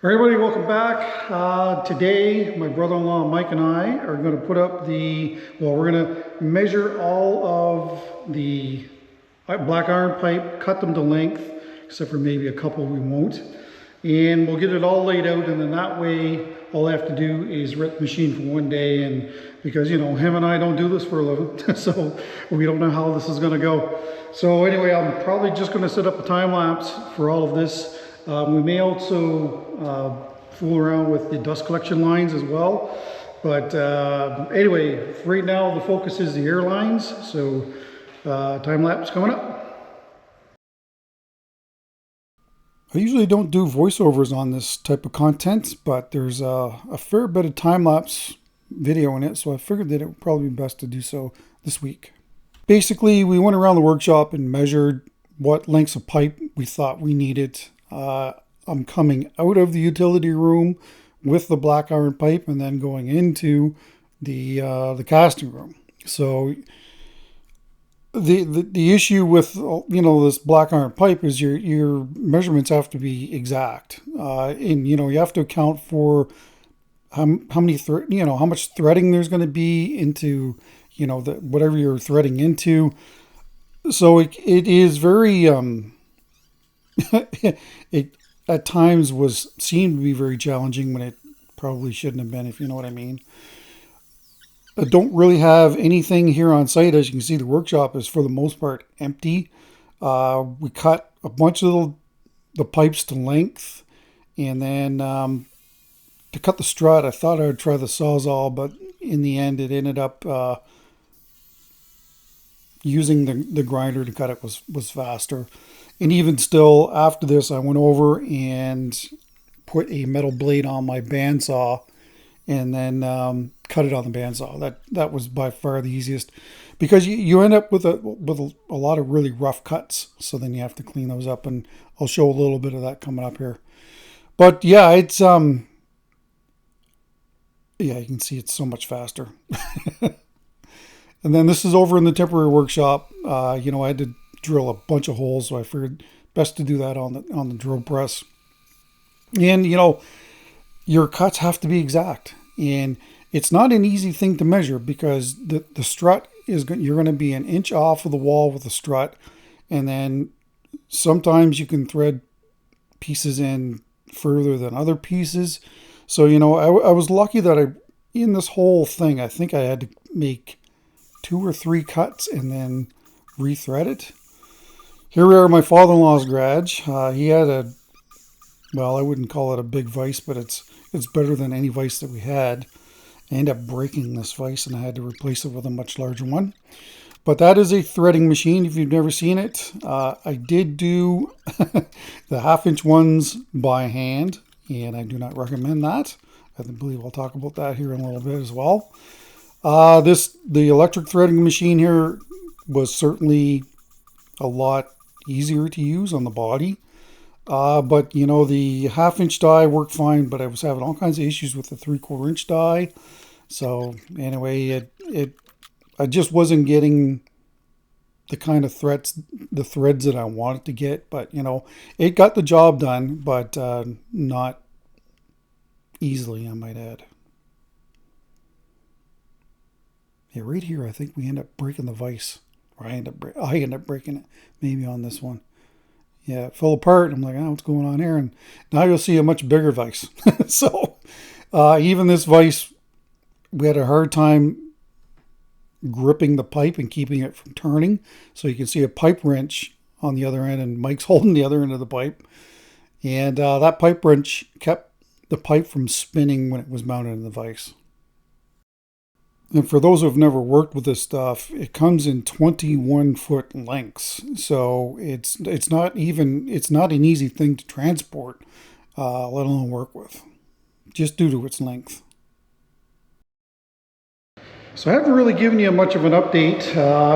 Everybody, welcome back. Today, my brother-in-law Mike and I are going to put up we're going to measure all of the black iron pipe, cut them to length, except for maybe a couple we won't. And we'll get it all laid out, and then that way, all I have to do is rip the machine for one day. And because, you know, him and I don't do this for a living, so we don't know how this is going to go. So anyway, I'm probably just going to set up a time lapse for all of this. We may also fool around with the dust collection lines as well. But anyway, right now the focus is the airlines. So time lapse coming up. I usually don't do voiceovers on this type of content, but there's a fair bit of time lapse video in it. So I figured that it would probably be best to do so this week. Basically, we went around the workshop and measured what lengths of pipe we thought we needed. I'm coming out of the utility room with the black iron pipe and then going into the casting room. So the issue with this black iron pipe is your measurements have to be exact, and you have to account for how many how much threading there's going to be into whatever you're threading into. So it is very it at times seemed to be very challenging when it probably shouldn't have been, if you know what I mean. I don't really have anything here on site. As you can see, the workshop is for the most part empty. We cut a bunch of the pipes to length, and then to cut the strut, I thought I would try the Sawzall, but in the end it ended up using the grinder to cut it was faster. And even still, after this, I went over and put a metal blade on my bandsaw and then cut it on the bandsaw. That was by far the easiest, because you end up with a lot of really rough cuts. So then you have to clean those up, and I'll show a little bit of that coming up here. But yeah, it's you can see it's so much faster. And then this is over in the temporary workshop. I had to drill a bunch of holes, so I figured best to do that on the drill press. And your cuts have to be exact, and it's not an easy thing to measure, because the strut you're going to be an inch off of the wall with the strut, and then sometimes you can thread pieces in further than other pieces. So I was lucky that in this whole thing, I think I had to make 2 or 3 cuts and then rethread it. Here we are at my father-in-law's garage. He had I wouldn't call it a big vise, but it's better than any vise that we had. I ended up breaking this vise, and I had to replace it with a much larger one. But that is a threading machine if you've never seen it. I did do the 1/2-inch ones by hand, and I do not recommend that. I believe I'll talk about that here in a little bit as well. The electric threading machine here was certainly a lot easier to use on the body. But the 1/2-inch die worked fine, but I was having all kinds of issues with the 3/4 inch die. So anyway, I just wasn't getting the kind of threads that I wanted to get. But it got the job done, but not easily, I might add. Yeah, right here, I think we end up breaking the vise. Or I end up breaking it, maybe on this one. Yeah, it fell apart. I'm like, what's going on here? And now you'll see a much bigger vise. So even this vise, we had a hard time gripping the pipe and keeping it from turning. So you can see a pipe wrench on the other end, and Mike's holding the other end of the pipe. And that pipe wrench kept the pipe from spinning when it was mounted in the vise. And for those who have never worked with this stuff, it comes in 21-foot lengths. So it's not an easy thing to transport, let alone work with, just due to its length. So I haven't really given you much of an update.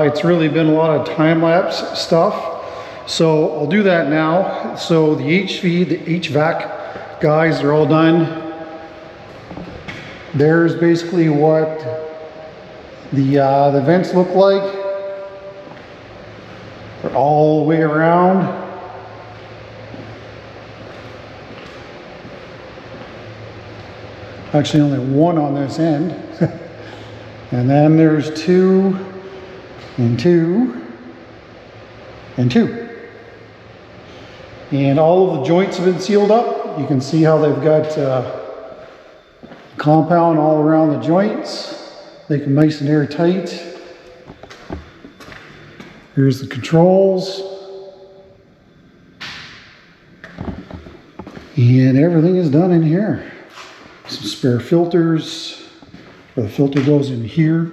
It's really been a lot of time-lapse stuff. So I'll do that now. So the HVAC guys are all done. There's basically what the vents look like. They're all the way around. Actually only one on this end. And then there's 2 and 2 and 2. And all of the joints have been sealed up. You can see how they've got compound all around the joints. Make them nice and airtight. Here's the controls. And everything is done in here. Some spare filters, where the filter goes in here.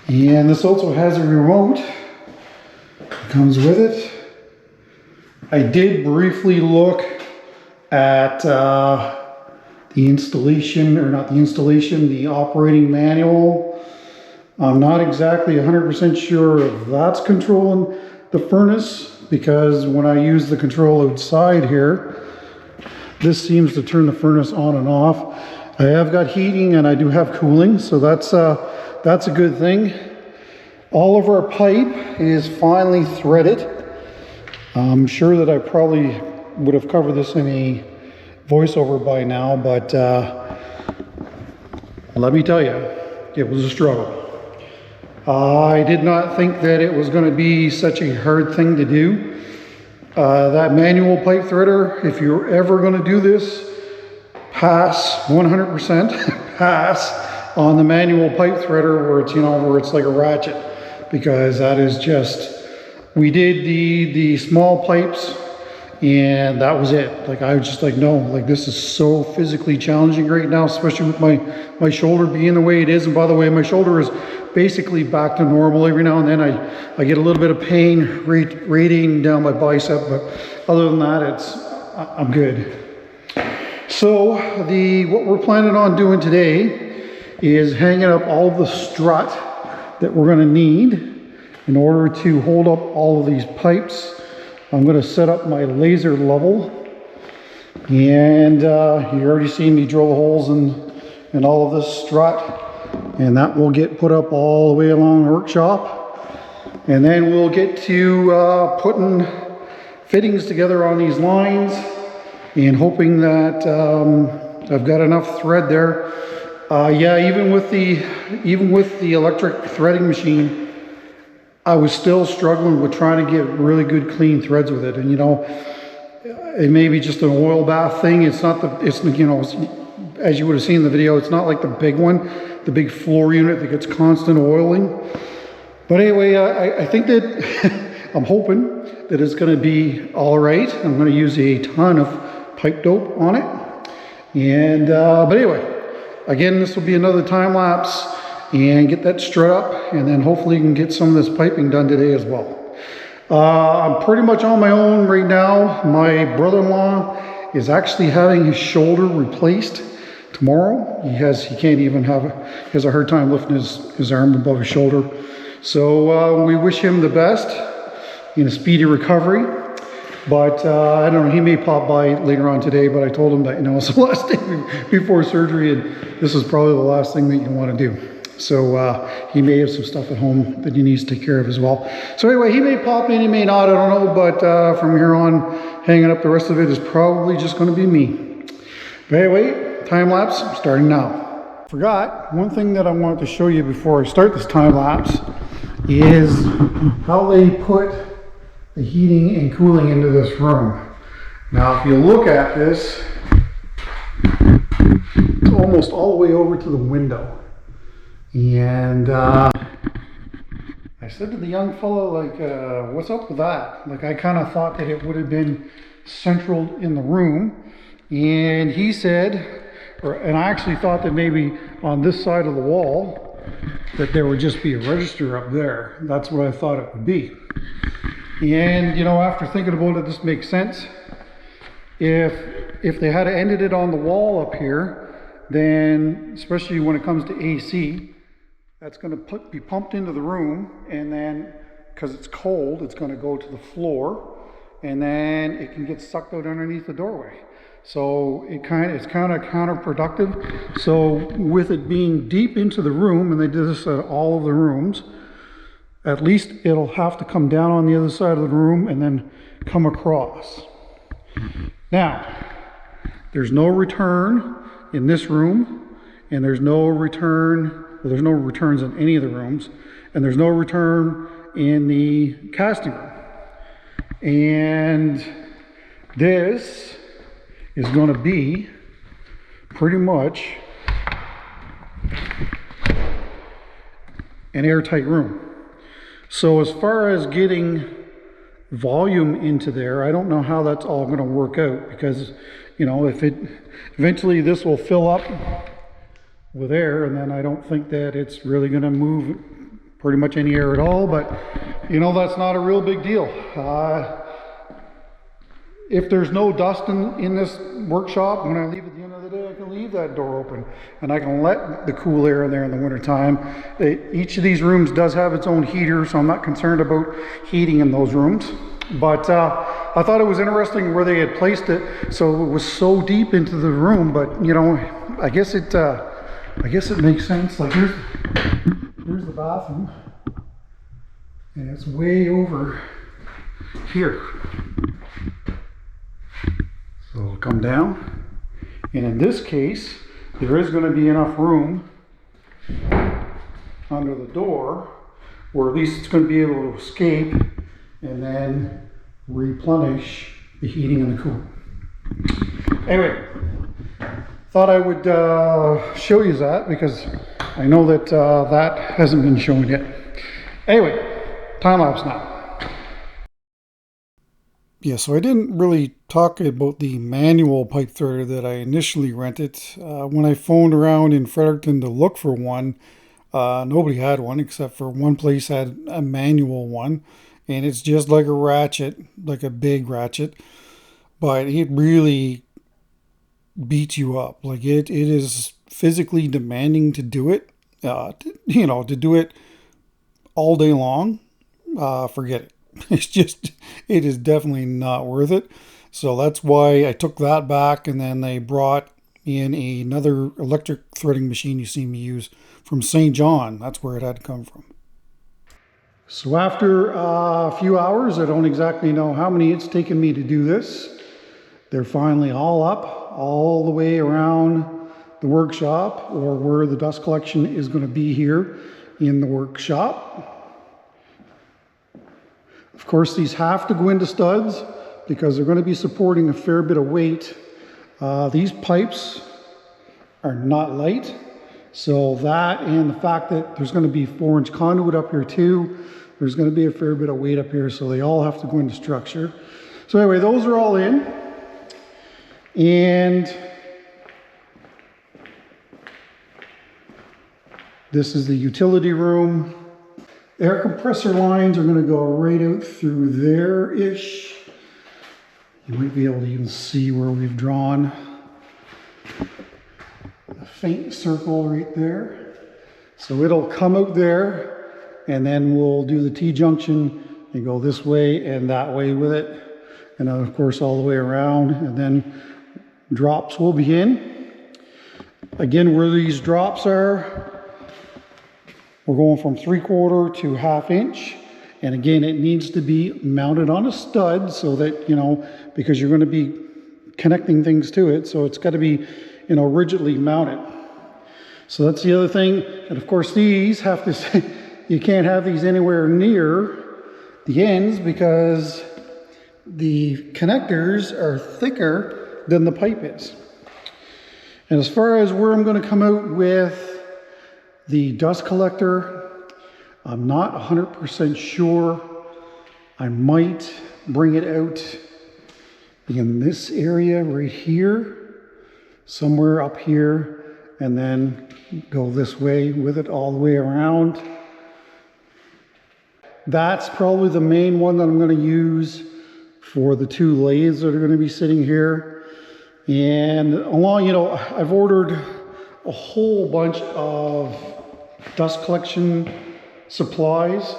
And this also has a remote. It comes with it. I did briefly look at the installation, or not the installation, the operating manual. I'm not exactly 100% sure if that's controlling the furnace, because when I use the control outside here, this seems to turn the furnace on and off. I have got heating and I do have cooling, so that's a good thing. All of our pipe is finally threaded. I'm sure that I probably would have covered this in a voiceover by now, but let me tell you, it was a struggle. I did not think that it was going to be such a hard thing to do. That manual pipe threader, if you're ever going to do this, pass 100%, pass on the manual pipe threader where it's, you know, where it's like a ratchet, because that is just, we did the small pipes and that was it. Like, I was just like, no, like, this is so physically challenging right now, especially with my shoulder being the way it is. And by the way, my shoulder is basically back to normal. Every now and then I get a little bit of pain radiating down my bicep, but other than that, I'm good. So what we're planning on doing today is hanging up all the strut that we're going to need in order to hold up all of these pipes. I'm going to set up my laser level, and you already seen me drill the holes in all of this strut. And that will get put up all the way along the workshop. And then we'll get to putting fittings together on these lines and hoping that I've got enough thread there. Yeah, even with the electric threading machine, I was still struggling with trying to get really good clean threads with it. And, you know, it may be just an oil bath thing. It's not you know, as you would have seen in the video, it's not like the big one, the big floor unit that gets constant oiling. But anyway, I think that I'm hoping that it's going to be all right. I'm going to use a ton of pipe dope on it. And but anyway, again, this will be another time lapse and get that strut up, and then hopefully you can get some of this piping done today as well. I'm pretty much on my own right now. My brother-in-law is actually having his shoulder replaced tomorrow. He has a hard time lifting his arm above his shoulder. So we wish him the best in a speedy recovery. But I don't know, he may pop by later on today, but I told him that, you know, it's the last day before surgery, and this is probably the last thing that you want to do. So he may have some stuff at home that he needs to take care of as well. So anyway, he may pop in, he may not, I don't know, but from here on, hanging up the rest of it is probably just going to be me. But anyway, time lapse starting now. Forgot one thing that I wanted to show you before I start this time lapse is how they put the heating and cooling into this room. Now if you look at this, it's almost all the way over to the window. And I said to the young fellow, like, what's up with that? Like, I kind of thought that it would have been central in the room. And he said, and I actually thought that maybe on this side of the wall that there would just be a register up there. That's what I thought it would be. And, you know, after thinking about it, this makes sense. If they had ended it on the wall up here, then, especially when it comes to AC, that's going to be pumped into the room, and then, because it's cold, it's going to go to the floor, and then it can get sucked out underneath the doorway. So it's kind of counterproductive. So with it being deep into the room, and they did this at all of the rooms, at least it'll have to come down on the other side of the room and then come across. Now, There's no return in this room, and there's no return, well, there's no returns in any of the rooms, and there's no return in the casting room. And this is going to be pretty much an airtight room. So as far as getting volume into there, I don't know how that's all going to work out, because you know, if it eventually this will fill up with air, and then I don't think that it's really going to move pretty much any air at all. But you know, that's not a real big deal. If there's no dust in this workshop, when I leave at the end of the day, I can leave that door open and I can let the cool air in there in the wintertime. Each of these rooms does have its own heater, so I'm not concerned about heating in those rooms. But I thought it was interesting where they had placed it, so it was so deep into the room. But you know, I guess it makes sense. Like here's the bathroom, and it's way over here. So it'll come down, and in this case, there is going to be enough room under the door, or at least it's going to be able to escape and then replenish the heating and the cooling. Anyway, thought I would show you that, because I know that that hasn't been shown yet. Anyway, time lapse now. Yeah, so I didn't really talk about the manual pipe threader that I initially rented. When I phoned around in Fredericton to look for one, nobody had one except for one place had a manual one. And it's just like a ratchet, like a big ratchet. But it really beats you up. Like it is physically demanding to do it. You know, to do it all day long, forget it. It is definitely not worth it. So that's why I took that back, and then they brought in another electric threading machine you see me use from St. John. That's where it had to come from. So after a few hours, I don't exactly know how many it's taken me to do this. They're finally all up, all the way around the workshop, or where the dust collection is going to be here in the workshop. Of course, these have to go into studs because they're going to be supporting a fair bit of weight. These pipes are not light, so that and the fact that there's going to be 4-inch conduit up here too, there's going to be a fair bit of weight up here, so they all have to go into structure. So anyway, those are all in, and this is the utility room. Air compressor lines are going to go right out through there-ish. You might be able to even see where we've drawn a faint circle right there. So it'll come out there, and then we'll do the T-junction and go this way and that way with it. And then of course all the way around, and then drops will be in. Again, where these drops are, we're going from 3/4 to 1/2 inch. And again, it needs to be mounted on a stud so that, you know, because you're going to be connecting things to it. So it's got to be, you know, rigidly mounted. So that's the other thing. And of course, these have to, you can't have these anywhere near the ends because the connectors are thicker than the pipe is. And as far as where I'm going to come out with the dust collector, I'm not 100% sure. I might bring it out in this area right here, somewhere up here, and then go this way with it all the way around. That's probably the main one that I'm going to use for the 2 lathes that are going to be sitting here. And along, you know, I've ordered a whole bunch of dust collection supplies,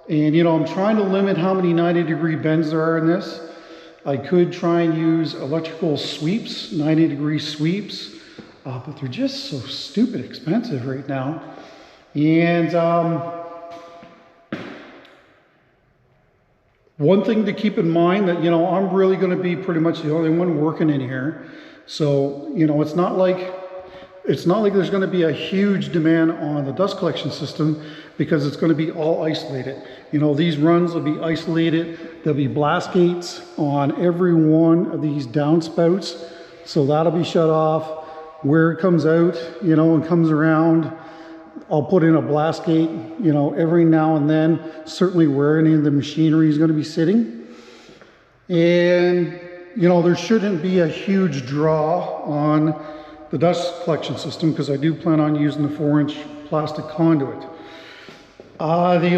and you know, I'm trying to limit how many 90-degree bends there are in this. I could try and use electrical sweeps, 90-degree sweeps, but they're just so stupid expensive right now. And one thing to keep in mind that, you know, I'm really going to be pretty much the only one working in here. So, you know, it's not like there's going to be a huge demand on the dust collection system because it's going to be all isolated. You know, these runs will be isolated. There'll be blast gates on every one of these downspouts. So that'll be shut off. Where it comes out, you know, and comes around, I'll put in a blast gate, you know, every now and then, certainly where any of the machinery is going to be sitting. And, you know, there shouldn't be a huge draw on the dust collection system because I do plan on using the 4-inch plastic conduit. The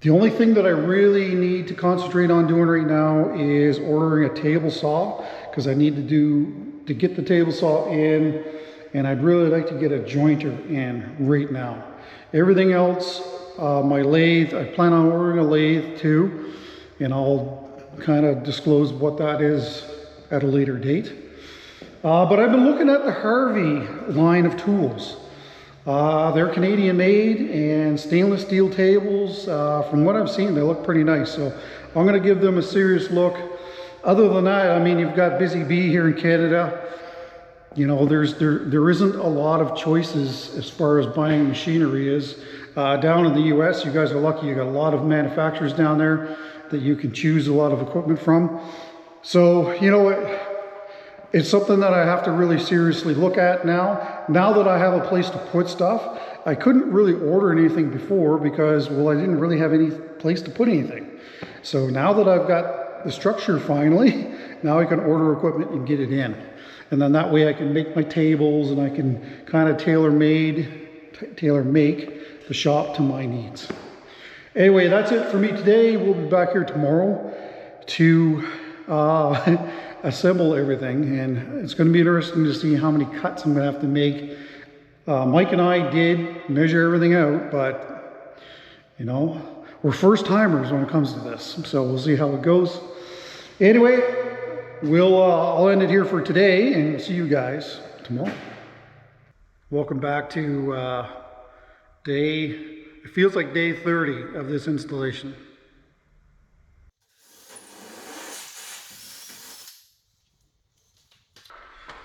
only thing that I really need to concentrate on doing right now is ordering a table saw, because I need to get the table saw in, and I'd really like to get a jointer in right now. Everything else, my lathe, I plan on ordering a lathe too, and I'll kind of disclose what that is at a later date. But I've been looking at the Harvey line of tools. They're Canadian made and stainless steel tables. From what I've seen, they look pretty nice. So I'm going to give them a serious look. Other than that, I mean, you've got Busy Bee here in Canada. You know, there isn't a lot of choices as far as buying machinery is. Down in the US, you guys are lucky. You got a lot of manufacturers down there that you can choose a lot of equipment from. So, you know, it's something that I have to really seriously look at now. Now that I have a place to put stuff, I couldn't really order anything before because, well, I didn't really have any place to put anything. So now that I've got the structure finally, now I can order equipment and get it in. And then that way I can make my tables and I can kind of tailor make the shop to my needs. Anyway, that's it for me today. We'll be back here tomorrow to assemble everything, and it's going to be interesting to see how many cuts I'm going to have to make. Mike and I did measure everything out, but you know, we're first timers when it comes to this, so we'll see how it goes. Anyway, I'll end it here for today, and we'll see you guys tomorrow. Welcome back to it feels like day 30 of this installation.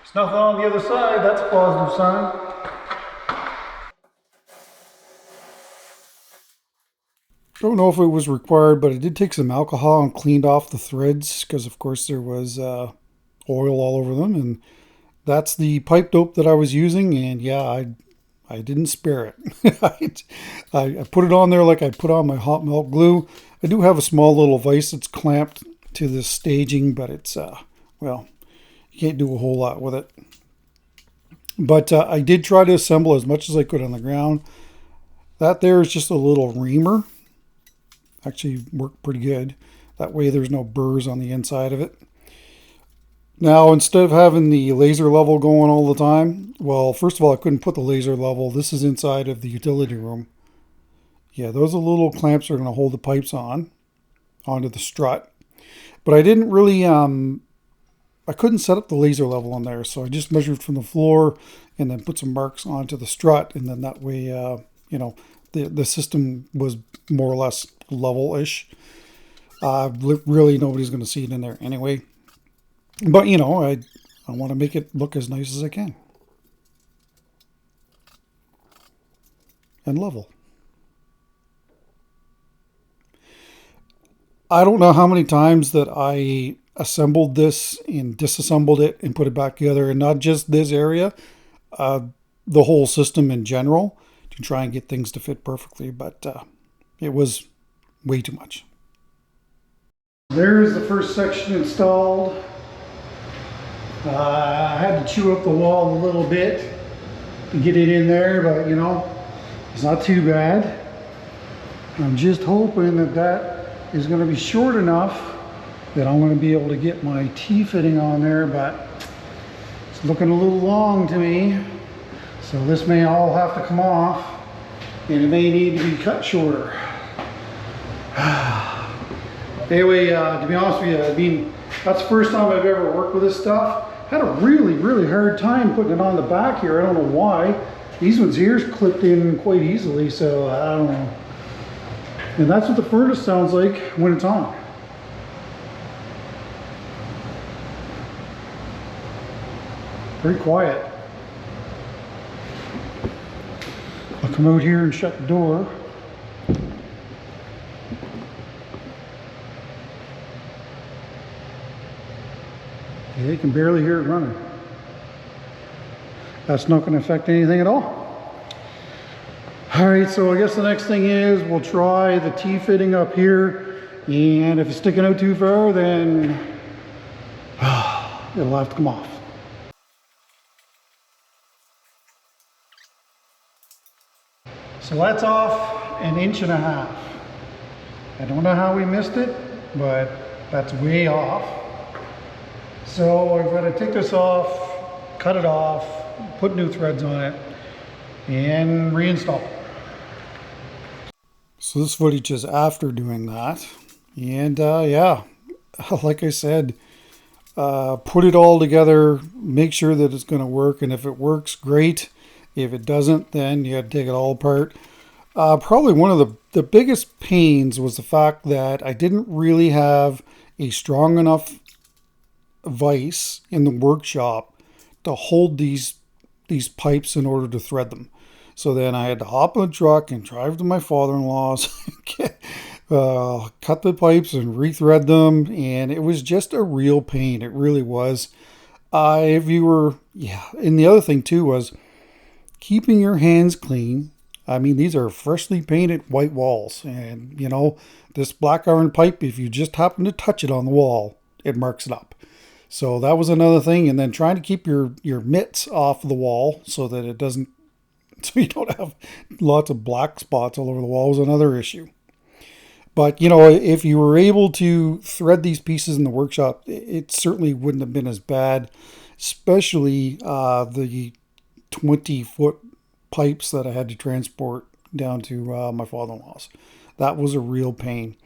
There's nothing on the other side, that's a positive sign. I don't know if it was required, but I did take some alcohol and cleaned off the threads because, of course, there was oil all over them, and that's the pipe dope that I was using. And yeah, I didn't spare it. I put it on there like I put on my hot melt glue. I do have a small little vise that's clamped to this staging, but it's well, you can't do a whole lot with it. But I did try to assemble as much as I could on the ground. That there is just a little reamer. Actually worked pretty good. That way there's no burrs on the inside of it. Now, instead of having the laser level going all the time, well, first of all, I couldn't put the laser level. This is inside of the utility room. Yeah, those are little clamps that are going to hold the pipes onto the strut. But I didn't really, I couldn't set up the laser level on there. So I just measured from the floor and then put some marks onto the strut. And then that way, you know, the system was more or less level-ish. Really, nobody's going to see it in there anyway. But, you know, I want to make it look as nice as I can. And level. I don't know how many times that I assembled this and disassembled it and put it back together. And not just this area, the whole system in general, to try and get things to fit perfectly. But it was way too much. There's the first section installed. I had to chew up the wall a little bit to get it in there, but you know, it's not too bad. I'm just hoping that that is going to be short enough that I'm going to be able to get my T-fitting on there, but it's looking a little long to me. So this may all have to come off, and it may need to be cut shorter. Anyway, to be honest with you, I mean, that's the first time I've ever worked with this stuff. Had a really hard time putting it on the back here. I don't know why. These ones here clipped in quite easily, so I don't know. And that's what the furnace sounds like when it's on. Very quiet. I'll come out here and shut the door. Yeah, you can barely hear it running. That's not going to affect anything at all. All right, so I guess the next thing is we'll try the T-fitting up here, and if it's sticking out too far, then it'll have to come off. So that's off 1.5 inches. I don't know how we missed it, but that's way off. So I've got to take this off, cut it off, put new threads on it, and reinstall it. So this footage is after doing that. And yeah, like I said, put it all together, make sure that it's going to work. And if it works, great. If it doesn't, then you got to take it all apart. Probably one of the biggest pains was the fact that I didn't really have a strong enough vise in the workshop to hold these pipes in order to thread them. So then I had to hop in the truck and drive to my father-in-law's, cut the pipes and rethread them, and it was just a real pain. It really was. And the other thing too was keeping your hands clean. I mean, these are freshly painted white walls, and you know, this black iron pipe, if you just happen to touch it on the wall, it marks it up. So that was another thing. And then trying to keep your mitts off the wall so that it doesn't, so you don't have lots of black spots all over the wall was another issue. But, you know, if you were able to thread these pieces in the workshop, it certainly wouldn't have been as bad, especially the 20-foot pipes that I had to transport down to my father-in-law's. That was a real pain.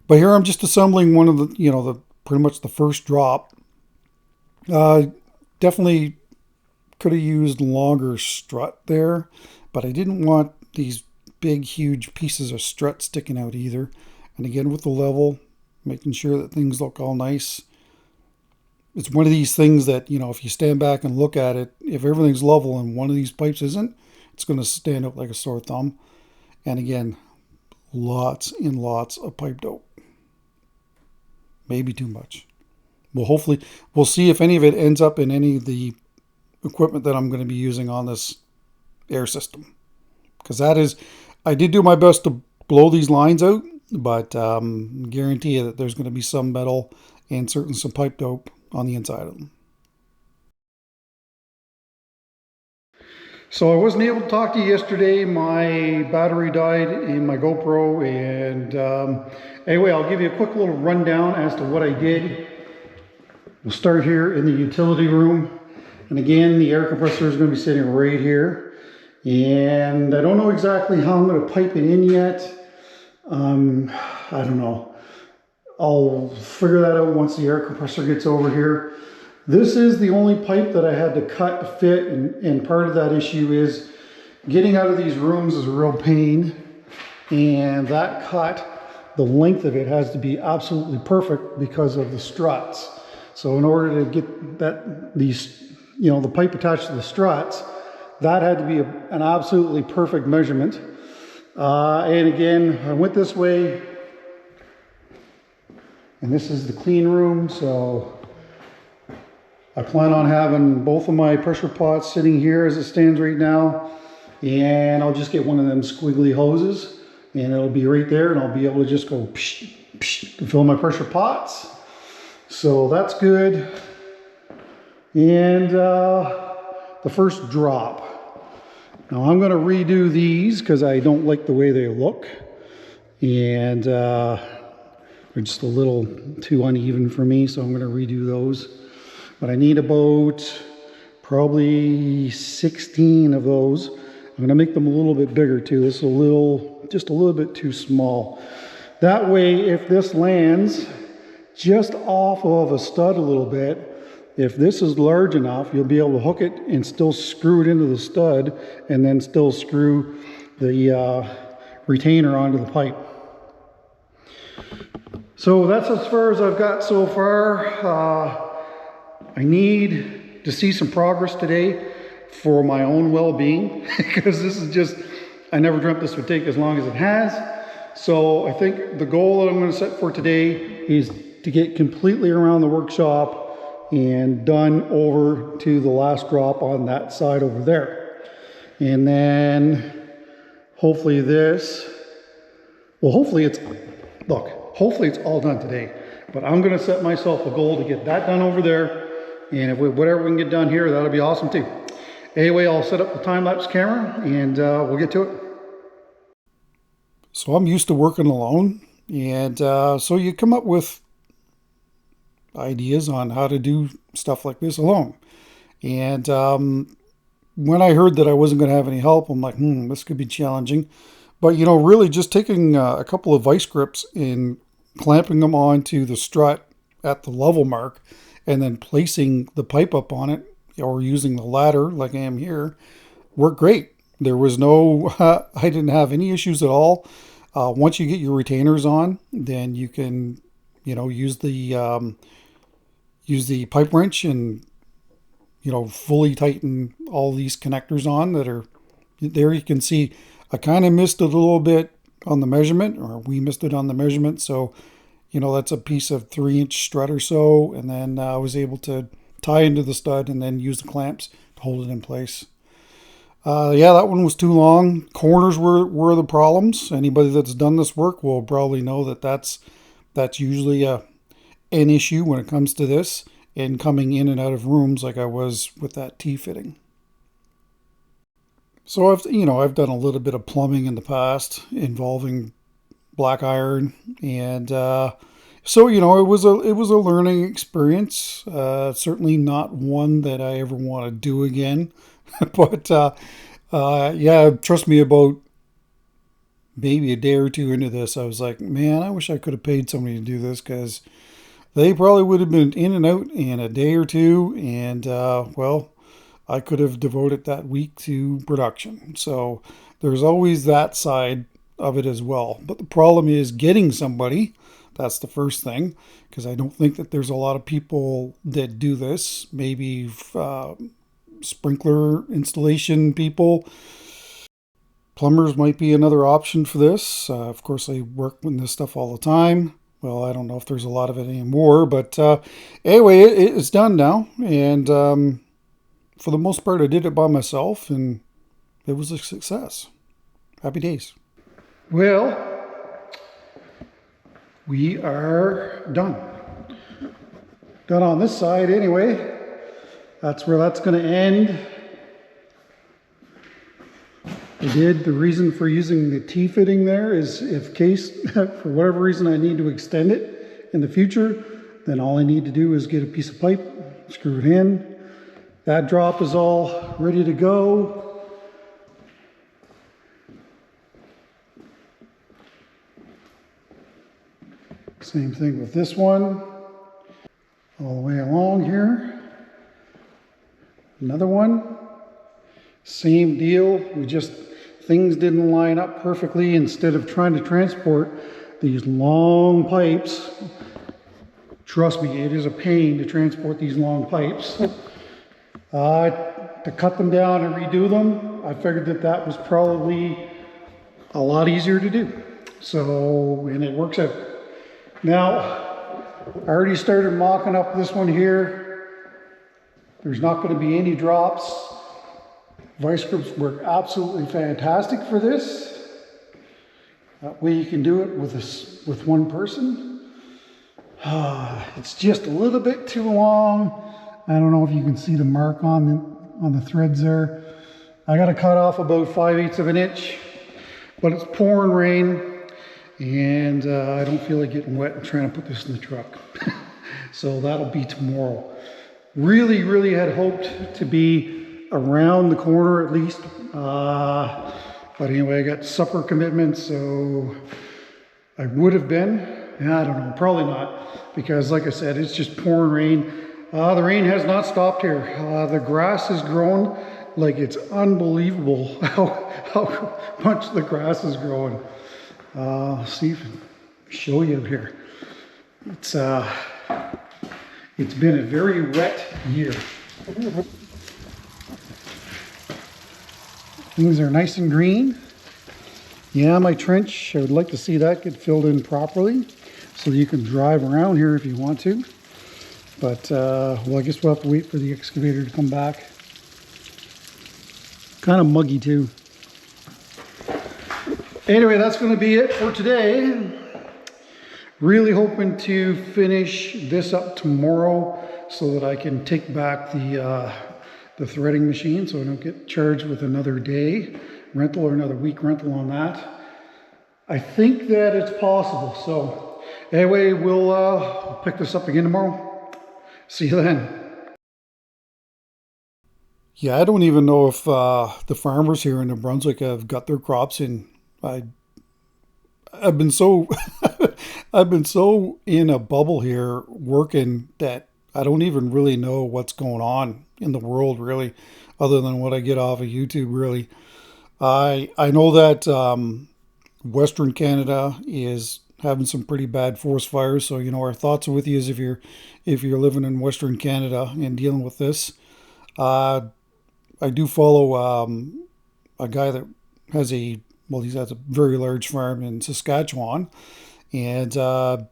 But here I'm just assembling one of the, pretty much the first drop. Definitely could have used longer strut there, but I didn't want these big, huge pieces of strut sticking out either. And again, with the level, making sure that things look all nice. It's one of these things that, you know, if you stand back and look at it, if everything's level and one of these pipes isn't, it's going to stand out like a sore thumb. And again, lots and lots of pipe dope. Maybe too much. We'll see if any of it ends up in any of the equipment that I'm going to be using on this air system. Because I did do my best to blow these lines out, but guarantee you that there's going to be some metal and certainly some pipe dope on the inside of them. So I wasn't able to talk to you yesterday. My battery died in my GoPro, and anyway, I'll give you a quick little rundown as to what I did. We'll start here in the utility room. And again, the air compressor is going to be sitting right here. And I don't know exactly how I'm going to pipe it in yet. I don't know. I'll figure that out once the air compressor gets over here. This is the only pipe that I had to cut to fit, and part of that issue is getting out of these rooms is a real pain. And that cut, the length of it has to be absolutely perfect because of the struts. So in order to get the pipe attached to the struts, that had to be an absolutely perfect measurement. And again, I went this way, and this is the clean room. So I plan on having both of my pressure pots sitting here as it stands right now. And I'll just get one of them squiggly hoses, and it'll be right there, and I'll be able to just go psh, psh, to fill my pressure pots. So that's good. And the first drop. Now I'm going to redo these because I don't like the way they look. And they're just a little too uneven for me, so I'm going to redo those. But I need about probably 16 of those. I'm going to make them a little bit bigger too. This is just a little bit too small. That way, if this lands just off of a stud a little bit, if this is large enough, you'll be able to hook it and still screw it into the stud, and then still screw the retainer onto the pipe. So that's as far as I've got so far. I need to see some progress today for my own well-being, because this is just, I never dreamt this would take as long as it has. So I think the goal that I'm going to set for today is to get completely around the workshop and done over to the last drop on that side over there. And then hopefully hopefully it's all done today. But I'm going to set myself a goal to get that done over there. And if whatever we can get done here, that'll be awesome too. Anyway, I'll set up the time-lapse camera and we'll get to it. So I'm used to working alone, and so you come up with ideas on how to do stuff like this alone. And when I heard that I wasn't going to have any help, I'm like, this could be challenging. But, you know, really just taking a couple of vice grips and clamping them onto the strut at the level mark and then placing the pipe up on it, or using the ladder like I am here, worked great. There was no, I didn't have any issues at all. Once you get your retainers on, then you can, you know, use the pipe wrench and, you know, fully tighten all these connectors on that are there. You can see I kind of missed it a little bit on the measurement, or we missed it on the measurement. So, you know, that's a piece of 3-inch strut or so. And then I was able to tie into the stud and then use the clamps to hold it in place. Yeah, that one was too long. Corners were the problems. Anybody that's done this work will probably know that that's usually an issue when it comes to this, and coming in and out of rooms like I was with that T-fitting. So I've done a little bit of plumbing in the past involving black iron, and so, you know, it was a learning experience. Certainly not one that I ever want to do again. But yeah, trust me, about maybe a day or two into this, I was like, man, I wish I could have paid somebody to do this, because they probably would have been in and out in a day or two. And well, I could have devoted that week to production. So there's always that side of it as well. But the problem is getting somebody. That's the first thing, because I don't think that there's a lot of people that do this. Maybe sprinkler installation people. Plumbers might be another option for this. Of course, I work with this stuff all the time. Well, I don't know if there's a lot of it anymore, but anyway, it's done now. And for the most part, I did it by myself, and it was a success. Happy days. Well, we are done. Done on this side anyway. That's where that's going to end. The reason for using the T-fitting there is if case, for whatever reason, I need to extend it in the future, then all I need to do is get a piece of pipe, screw it in. That drop is all ready to go. Same thing with this one. All the way along here. Another one. Same deal. Things didn't line up perfectly. Instead of trying to transport these long pipes, trust me, it is a pain to transport these long pipes. To cut them down and redo them, I figured that was probably a lot easier to do. So, and it works out. Now, I already started mocking up this one here. There's not going to be any drops. Vice grips work absolutely fantastic for this. That way you can do it with one person. It's just a little bit too long. I don't know if you can see the mark on the threads there. I got to cut off about 5/8 of an inch, but it's pouring rain, and I don't feel like getting wet and trying to put this in the truck. So that'll be tomorrow. Really, really had hoped to be around the corner at least. But anyway, I got supper commitments, so I would have been. I don't know, probably not, because like I said, it's just pouring rain. The rain has not stopped here. The grass has grown like it's unbelievable how much the grass is growing. See if I can show you here. It's been a very wet year. Things are nice and green. Yeah, my trench, I would like to see that get filled in properly so you can drive around here if you want to. But, well, I guess we'll have to wait for the excavator to come back. Kind of muggy too. Anyway, that's going to be it for today. Really hoping to finish this up tomorrow so that I can take back the threading machine so I don't get charged with another day rental or another week rental on that. I think that it's possible. So anyway, we'll pick this up again tomorrow. See you then. Yeah, I don't even know if the farmers here in New Brunswick have got their crops in. I've been so I've been so in a bubble here working that I don't even really know what's going on in the world really, other than what I get off of YouTube really. I know that Western Canada is having some pretty bad forest fires, so you know our thoughts are with you as if you're living in Western Canada and dealing with this. I do follow a guy that has he has a very large farm in Saskatchewan, and the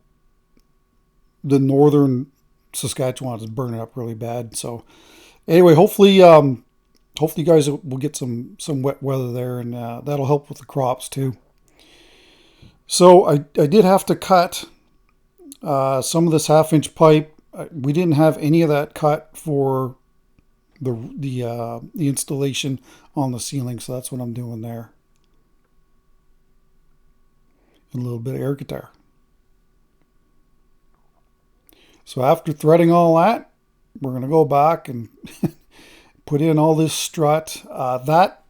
northern Saskatchewan is burning up really bad. So anyway, hopefully you guys will get some wet weather there, and that'll help with the crops too. So I did have to cut some of this 1/2-inch pipe. We didn't have any of that cut for the installation on the ceiling, so that's what I'm doing there. And a little bit of air guitar. So after threading all that, we're going to go back and put in all this strut. That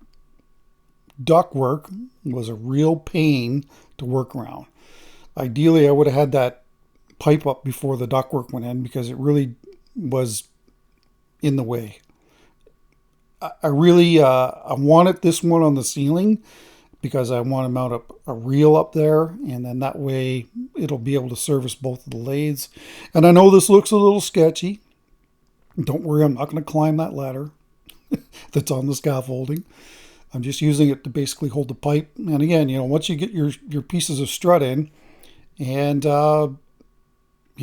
ductwork was a real pain to work around. Ideally, I would have had that pipe up before the ductwork went in because it really was in the way. I really I wanted this one on the ceiling because I want to mount up a reel up there, and then that way it'll be able to service both of the lathes. And I know this looks a little sketchy. Don't worry, I'm not going to climb that ladder that's on the scaffolding. I'm just using it to basically hold the pipe. And again, you know, once you get your pieces of strut in, and you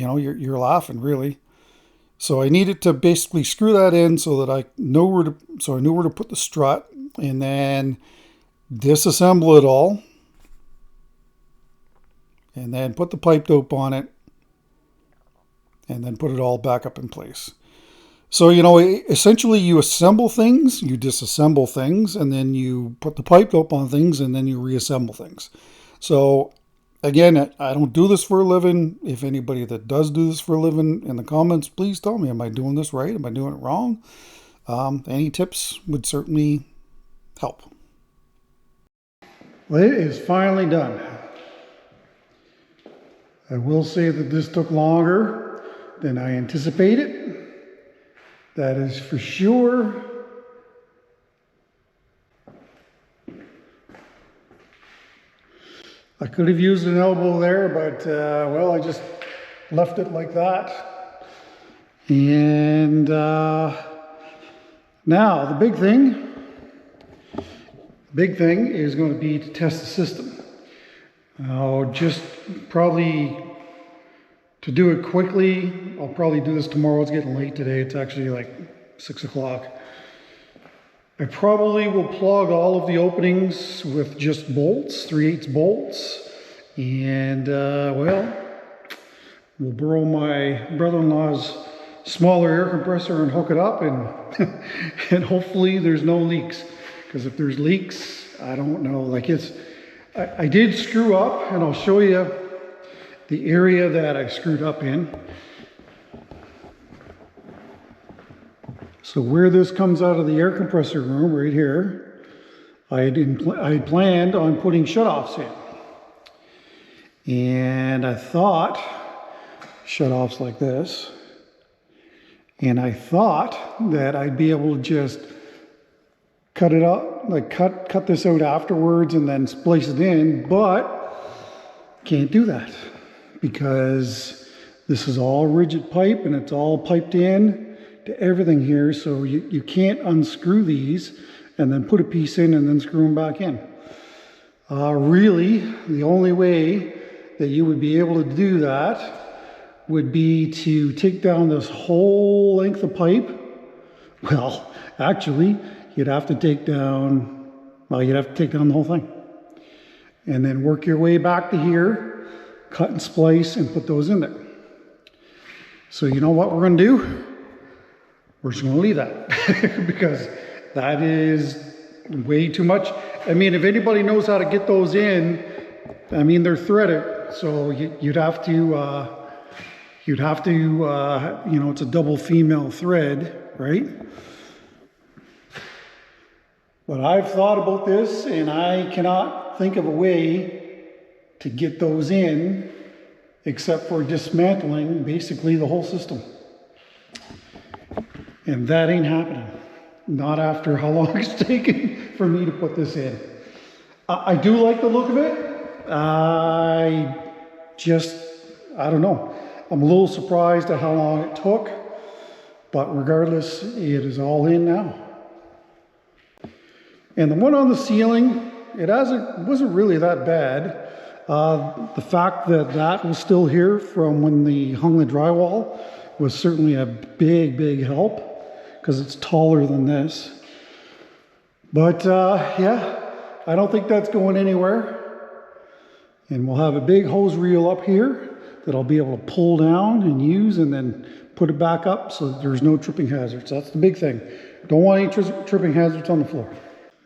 know, you're laughing really. So I needed to basically screw that in so that I knew where to put the strut, and then disassemble it all, and then put the pipe dope on it, and then put it all back up in place. So, you know, essentially you assemble things, you disassemble things, and then you put the pipe dope on things, and then you reassemble things. So again, I don't do this for a living. If anybody that does do this for a living in the comments, please tell me, am I doing this right? Am I doing it wrong? Any tips would certainly help. Well, it is finally done. I will say that this took longer than I anticipated. That is for sure. I could have used an elbow there, but well, I just left it like that. And now the big thing is going to be to test the system. I'll just probably, to do it quickly, I'll probably do this tomorrow. It's getting late today. It's actually like 6 o'clock. I probably will plug all of the openings with just bolts, 3/8 bolts. And well, we'll borrow my brother-in-law's smaller air compressor and hook it up, and and hopefully there's no leaks. Because if there's leaks, I don't know. Like I did screw up, and I'll show you the area that I screwed up in. So where this comes out of the air compressor room, right here, I planned on putting shutoffs in. And I thought, shutoffs like this, and I thought that I'd be able to just cut it up, like cut this out afterwards and then splice it in, but can't do that because this is all rigid pipe and it's all piped in to everything here, so you can't unscrew these and then put a piece in and then screw them back in. Really, the only way that you would be able to do that would be to take down this whole length of pipe. Well, actually, you'd have to take down the whole thing. And then work your way back to here, cut and splice and put those in there. So you know what we're going to do? We're just going to leave that because that is way too much. I mean, if anybody knows how to get those in, I mean, they're threaded. So you'd have to, you know, it's a double female thread, right? But I've thought about this and I cannot think of a way to get those in except for dismantling basically the whole system. And that ain't happening. Not after how long it's taken for me to put this in. I do like the look of it. I don't know. I'm a little surprised at how long it took, but regardless, it is all in now. And the one on the ceiling, it wasn't really that bad. The fact that that was still here from when they hung the drywall was certainly a big help because it's taller than this. But yeah, I don't think that's going anywhere. And we'll have a big hose reel up here that I'll be able to pull down and use and then put it back up so that there's no tripping hazards. That's the big thing. Don't want any tripping hazards on the floor.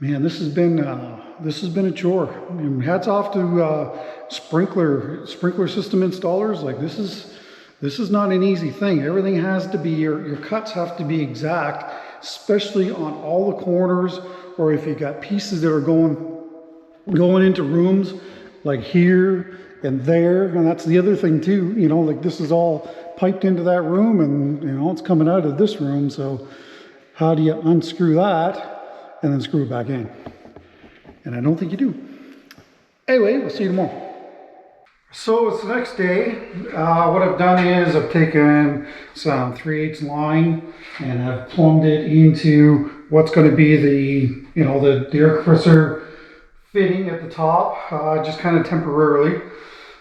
Man, this has been a chore. And hats off to sprinkler system installers. Like this is not an easy thing. Everything has to be, your cuts have to be exact, especially on all the corners, or if you got pieces that are going into rooms like here and there. And that's the other thing too, you know, like this is all piped into that room and you know, it's coming out of this room. So how do you unscrew that and then screw it back in? And I don't think you do. Anyway, we'll see you tomorrow. So it's the next day. What I've done is I've taken some 3/8 line and I've plumbed it into what's going to be the, you know, the air compressor fitting at the top, just kind of temporarily.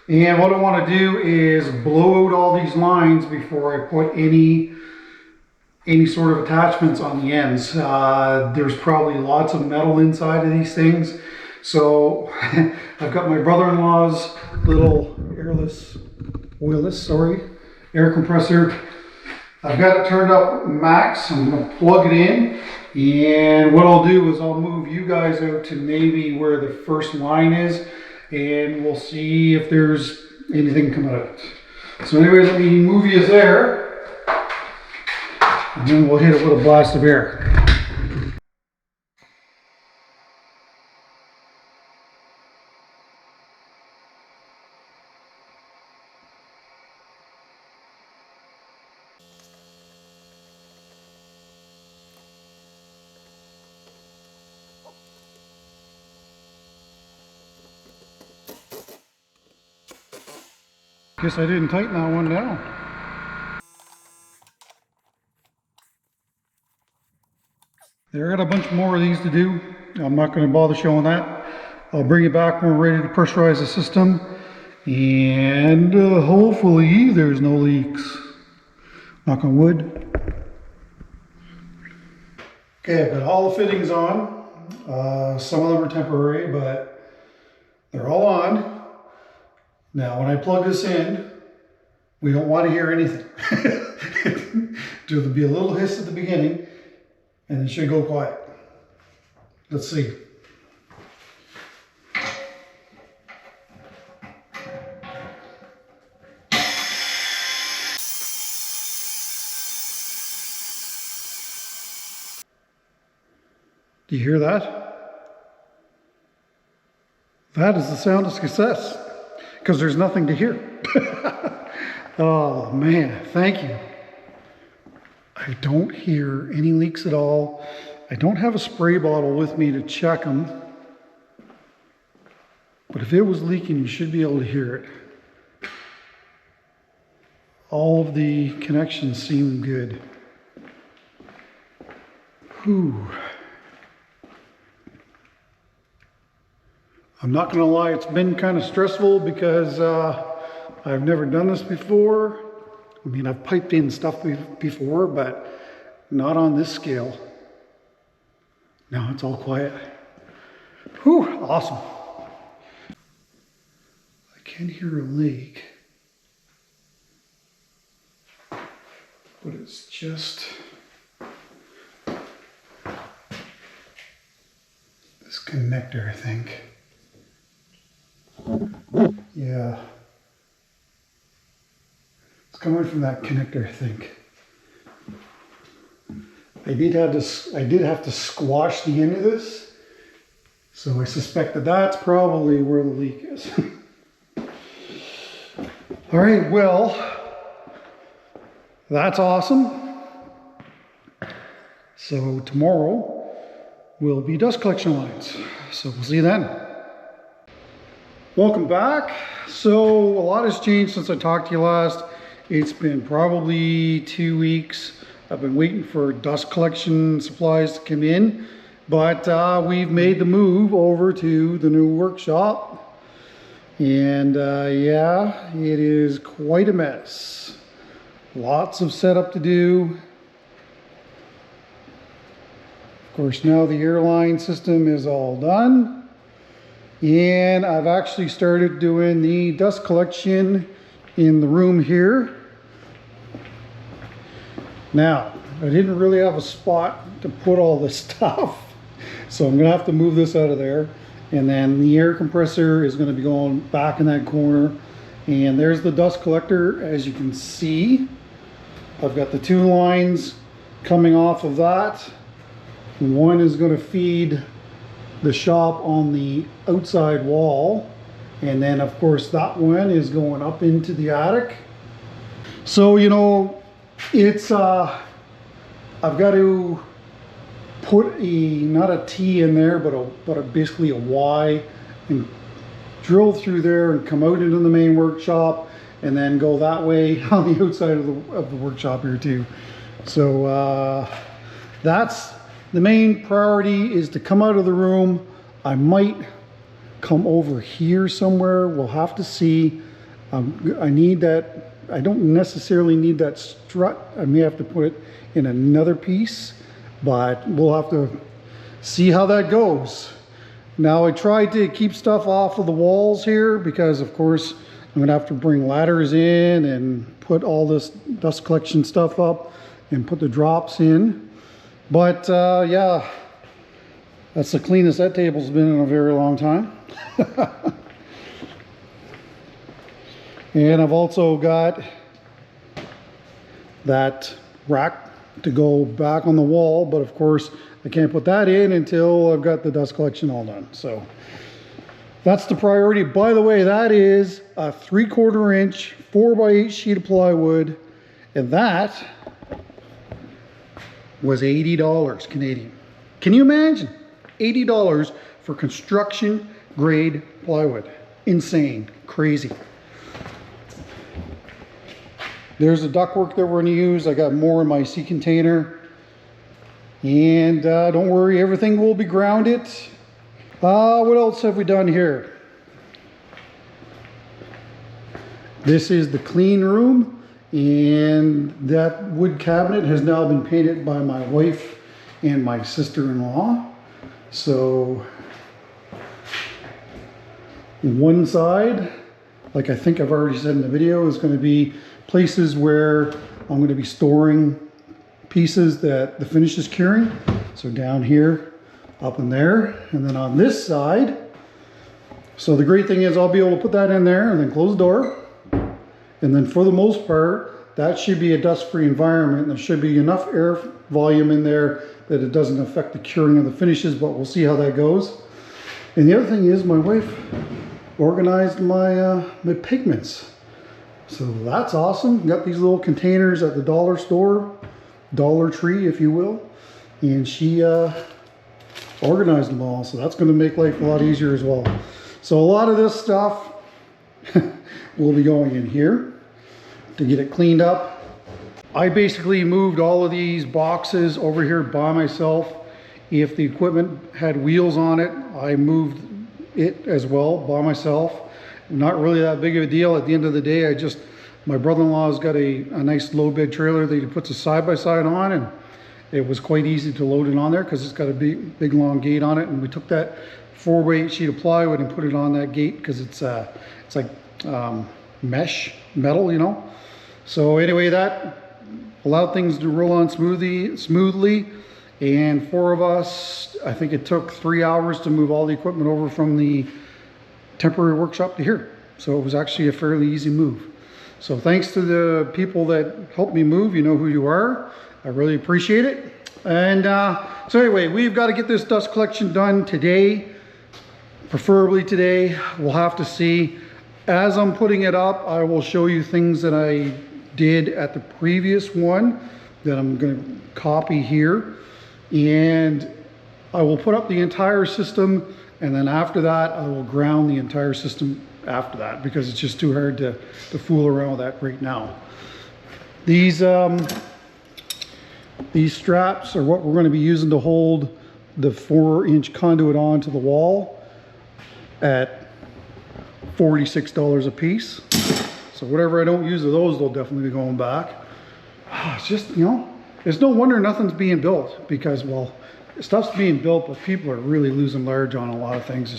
And what I want to do is blow out all these lines before I put any sort of attachments on the ends. There's probably lots of metal inside of these things. So I've got my brother-in-law's little air compressor. I've got it turned up max. I'm going to plug it in. And what I'll do is I'll move you guys out to maybe where the first line is. And we'll see if there's anything coming out. So anyway, let me move you there. And then we'll hit it with a blast of air. Guess I didn't tighten that one down. There, I got a bunch more of these to do. I'm not going to bother showing that. I'll bring it back when we're ready to pressurize the system. And hopefully there's no leaks. Knock on wood. Okay, I've got all the fittings on. Some of them are temporary, but they're all on. Now, when I plug this in, we don't want to hear anything. There'll be a little hiss at the beginning, and it should go quiet. Let's see. Do you hear that? That is the sound of success. Because there's nothing to hear. Oh man, thank you. I don't hear any leaks at all. I don't have a spray bottle with me to check them. But if it was leaking, you should be able to hear it. All of the connections seem good. Whew. I'm not gonna lie, it's been kind of stressful because I've never done this before. I mean, I've piped in stuff before, but not on this scale. Now it's all quiet. Whew, awesome. I can hear a leak, but it's just this connector, I think. Yeah. It's coming from that connector, I think. I did have to squash the end of this, so I suspect that that's probably where the leak is. All right, well, that's awesome. So tomorrow will be dust collection lines. So we'll see you then. Welcome back. So a lot has changed since I talked to you last. It's been probably 2 weeks. I've been waiting for dust collection supplies to come in, but we've made the move over to the new workshop. And yeah, it is quite a mess. Lots of setup to do. Of course, now the airline system is all done. And I've actually started doing the dust collection in the room here. Now, I didn't really have a spot to put all this stuff, so I'm gonna have to move this out of there. And then the air compressor is gonna be going back in that corner. And there's the dust collector, as you can see. I've got the 2 lines coming off of that. One is gonna feed the shop on the outside wall. And then of course that one is going up into the attic. So, you know, it's I've got to put not a T in there, but basically a Y, and drill through there and come out into the main workshop, and then go that way on the outside of the workshop here too. So that's the main priority, is to come out of the room. I might come over here somewhere. We'll have to see. I need that. I don't necessarily need that strut. I may have to put it in another piece, but we'll have to see how that goes. Now, I tried to keep stuff off of the walls here because of course I'm gonna have to bring ladders in and put all this dust collection stuff up and put the drops in. But yeah, that's the cleanest that table's been in a very long time. And I've also got that rack to go back on the wall, but of course I can't put that in until I've got the dust collection all done. So that's the priority. By the way, that is a 3/4 inch 4x8 sheet of plywood, and that was $80 Canadian. Can you imagine? $80 for construction grade plywood. Insane, crazy. There's the ductwork that we're going to use. I got more in my sea container. And don't worry, everything will be grounded. What else have we done here? This is the clean room. And that wood cabinet has now been painted by my wife and my sister-in-law. So one side, like I think I've already said in the video, is going to be places where I'm going to be storing pieces that the finish is curing. So down here, up in there, and then on this side. So the great thing is I'll be able to put that in there and then close the door. And then for the most part, that should be a dust-free environment. There should be enough air volume in there that it doesn't affect the curing of the finishes, but we'll see how that goes. And the other thing is my wife organized my pigments. So that's awesome. Got these little containers at the dollar store, Dollar Tree, if you will. And she organized them all. So that's going to make life a lot easier as well. So a lot of this stuff will be going in here to get it cleaned up. I basically moved all of these boxes over here by myself. If the equipment had wheels on it, I moved it as well by myself. Not really that big of a deal. At the end of the day, my brother-in-law's got a nice low bed trailer that he puts a side-by-side on, and it was quite easy to load it on there because it's got a big long gate on it. And we took that 4x8 sheet of plywood and put it on that gate because it's like mesh metal, you know. So anyway, that allowed things to roll on smoothly. And 4 of us, I think it took 3 hours to move all the equipment over from the temporary workshop to here. So it was actually a fairly easy move. So thanks to the people that helped me move. You know who you are. I really appreciate it. And so anyway, we've got to get this dust collection done today, preferably today. We'll have to see. As I'm putting it up, I will show you things that I did at the previous one that I'm going to copy here, and I will put up the entire system, and then after that I will ground the entire system after that, because it's just too hard to fool around with that right now. These straps are what we're going to be using to hold the 4-inch conduit onto the wall at $46 a piece. So whatever I don't use of those, they'll definitely be going back. It's just, you know, it's no wonder nothing's being built, because, well, stuff's being built, but people are really losing large on a lot of things.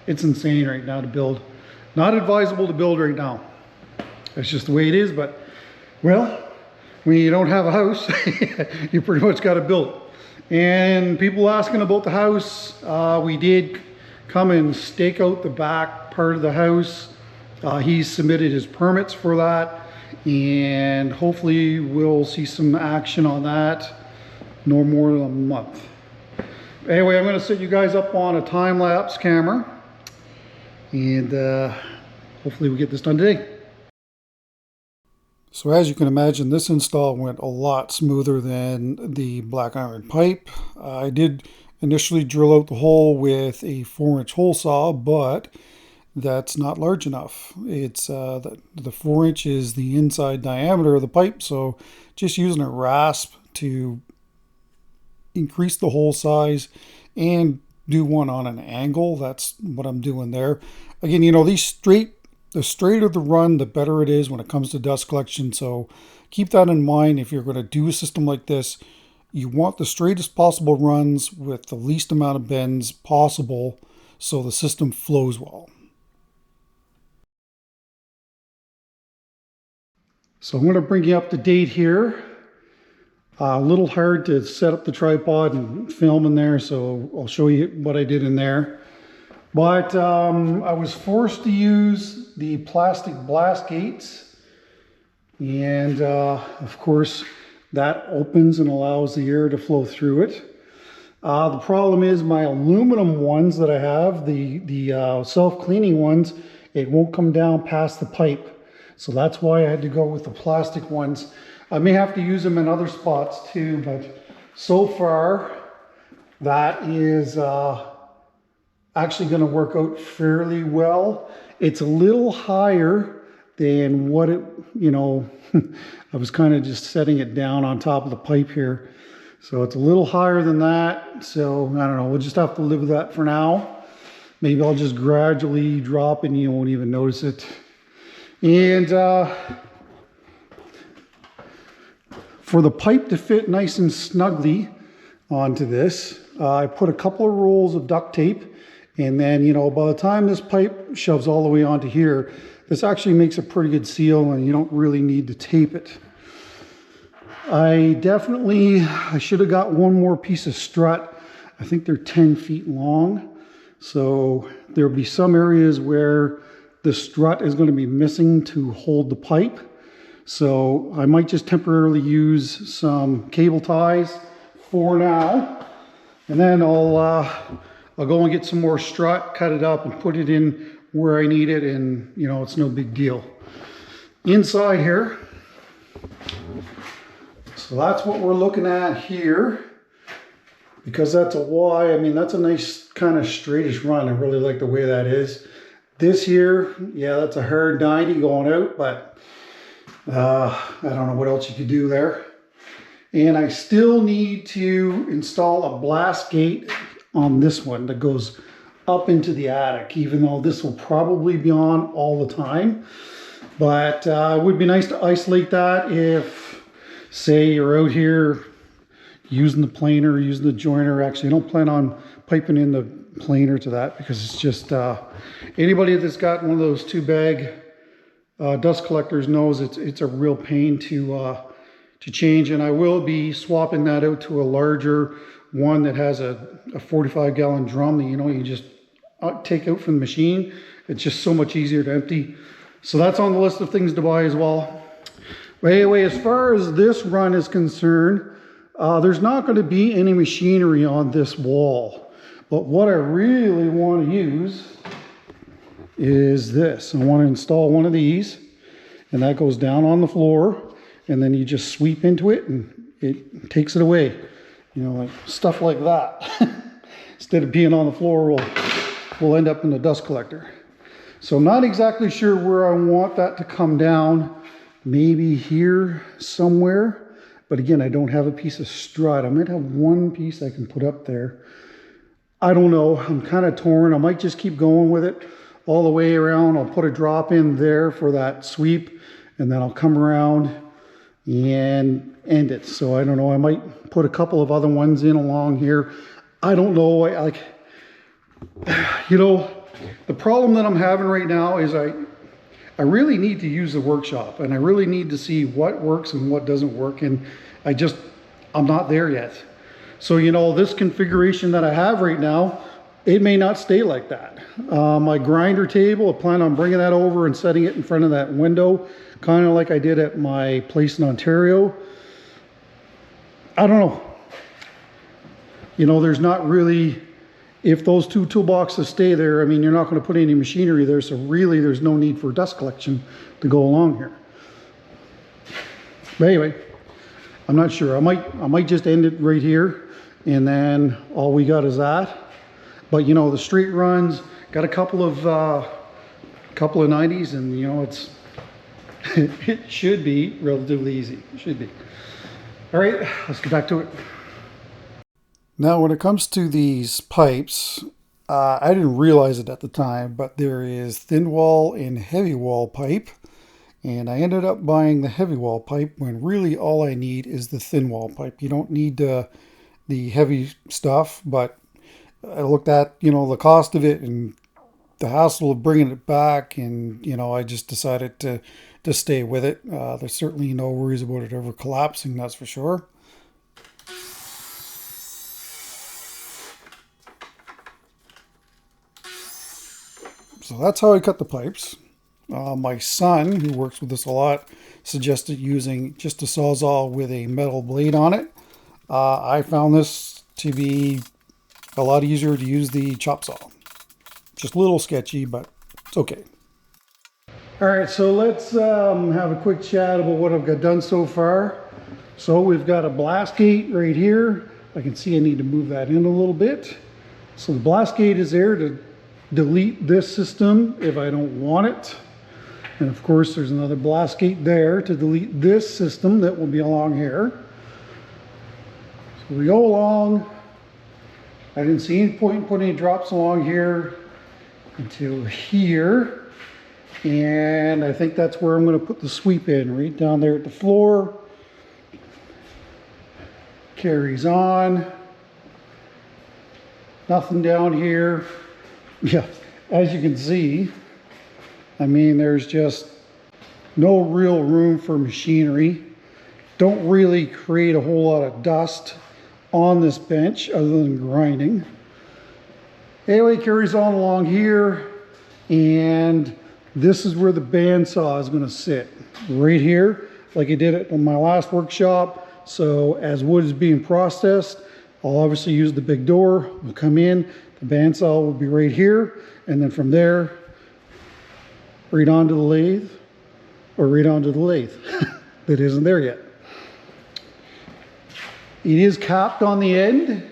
It's insane right now to build. Not advisable to build right now. It's just the way it is, but, well, when you don't have a house, you pretty much got to build. And people asking about the house, we did come and stake out the back part of the house. He's submitted his permits for that, and hopefully we'll see some action on that no more than a month. Anyway, I'm going to set you guys up on a time-lapse camera, and hopefully we get this done today. So as you can imagine, this install went a lot smoother than the black iron pipe. I did initially drill out the hole with a 4-inch hole saw, but that's not large enough. It's the 4-inch is the inside diameter of the pipe, so just using a rasp to increase the hole size and do one on an angle, that's what I'm doing there. Again, you know, the straighter the run, the better it is when it comes to dust collection, so keep that in mind. If you're going to do a system like this, you want the straightest possible runs with the least amount of bends possible so the system flows well. So I'm going to bring you up to date here. A little hard to set up the tripod and film in there, so I'll show you what I did in there. But I was forced to use the plastic blast gates, and of course that opens and allows the air to flow through it. The problem is my aluminum ones that I have, the self-cleaning ones, it won't come down past the pipe. So that's why I had to go with the plastic ones. I may have to use them in other spots too, but so far that is actually going to work out fairly well. It's a little higher than what it, you know, I was kind of just setting it down on top of the pipe here. So it's a little higher than that. So I don't know, we'll just have to live with that for now. Maybe I'll just gradually drop it and you won't even notice it. And for the pipe to fit nice and snugly onto this, I put a couple of rolls of duct tape, and then, you know, by the time this pipe shoves all the way onto here, this actually makes a pretty good seal, and you don't really need to tape it. I should have got one more piece of strut. I think they're 10 feet long, so there'll be some areas where the strut is going to be missing to hold the pipe. So I might just temporarily use some cable ties for now. And then I'll go and get some more strut, cut it up and put it in where I need it. And you know, it's no big deal. Inside here. So that's what we're looking at here. Because that's a Y, I mean, that's a nice kind of straightish run. I really like the way that is. This here, yeah, that's a hard 90 going out, but I don't know what else you could do there. And I still need to install a blast gate on this one that goes up into the attic, even though this will probably be on all the time. But it would be nice to isolate that if, say, you're out here using the planer, using the joiner. Actually, I don't plan on piping in the planer to that because it's just, anybody that's got one of those 2-bag dust collectors knows it's a real pain to change. And I will be swapping that out to a larger one that has a 45-gallon drum that, you know, you just take out from the machine. It's just so much easier to empty. So that's on the list of things to buy as well. But anyway, as far as this run is concerned, there's not going to be any machinery on this wall. But what I really want to use is this. I want to install one of these, and that goes down on the floor, and then you just sweep into it and it takes it away. You know, like stuff like that. Instead of being on the floor, we'll end up in the dust collector. So I'm not exactly sure where I want that to come down. Maybe here somewhere. But again, I don't have a piece of strut. I might have one piece I can put up there. I don't know. I'm kind of torn. I might just keep going with it all the way around. I'll put a drop in there for that sweep, and then I'll come around and end it. So I don't know. I might put a couple of other ones in along here. I don't know. You know, the problem that I'm having right now is I really need to use the workshop, and I really need to see what works and what doesn't work, and I'm not there yet. So, you know, this configuration that I have right now, it may not stay like that. My grinder table, I plan on bringing that over and setting it in front of that window, kind of like I did at my place in Ontario. I don't know. You know, there's not really, if those two toolboxes stay there, I mean, you're not going to put any machinery there, so really there's no need for dust collection to go along here. But anyway, I'm not sure. I might just end it right here, and then all we got is that. But you know, the straight runs, got a couple of 90s, and you know, it should be relatively easy. It should be. All right, let's get back to it. Now, when it comes to these pipes, I didn't realize it at the time, but there is thin wall and heavy wall pipe. And I ended up buying the heavy wall pipe when really all I need is the thin wall pipe. You don't need the heavy stuff, but I looked at, you know, the cost of it and the hassle of bringing it back, and, you know, I just decided to stay with it. There's certainly no worries about it ever collapsing, that's for sure. So that's how I cut the pipes. My son, who works with this a lot, suggested using just a Sawzall with a metal blade on it. I found this to be a lot easier to use the chop saw. Just a little sketchy, but it's okay. All right, so let's have a quick chat about what I've got done so far. So we've got a blast gate right here. I can see I need to move that in a little bit. So the blast gate is there to delete this system if I don't want it. And of course there's another blast gate there to delete this system that will be along here. So we go along. I didn't see any point in putting any drops along here until here. And I think that's where I'm going to put the sweep in, right down there at the floor. Carries on. Nothing down here. Yeah, as you can see, I mean, there's just no real room for machinery. Don't really create a whole lot of dust on this bench other than grinding. Anyway, carries on along here, and this is where the bandsaw is going to sit, right here, like I did it on my last workshop. So as wood is being processed, I'll obviously use the big door. We'll come in, the bandsaw will be right here, and then from there, right onto the lathe, or right onto the lathe that isn't there yet. It is capped on the end.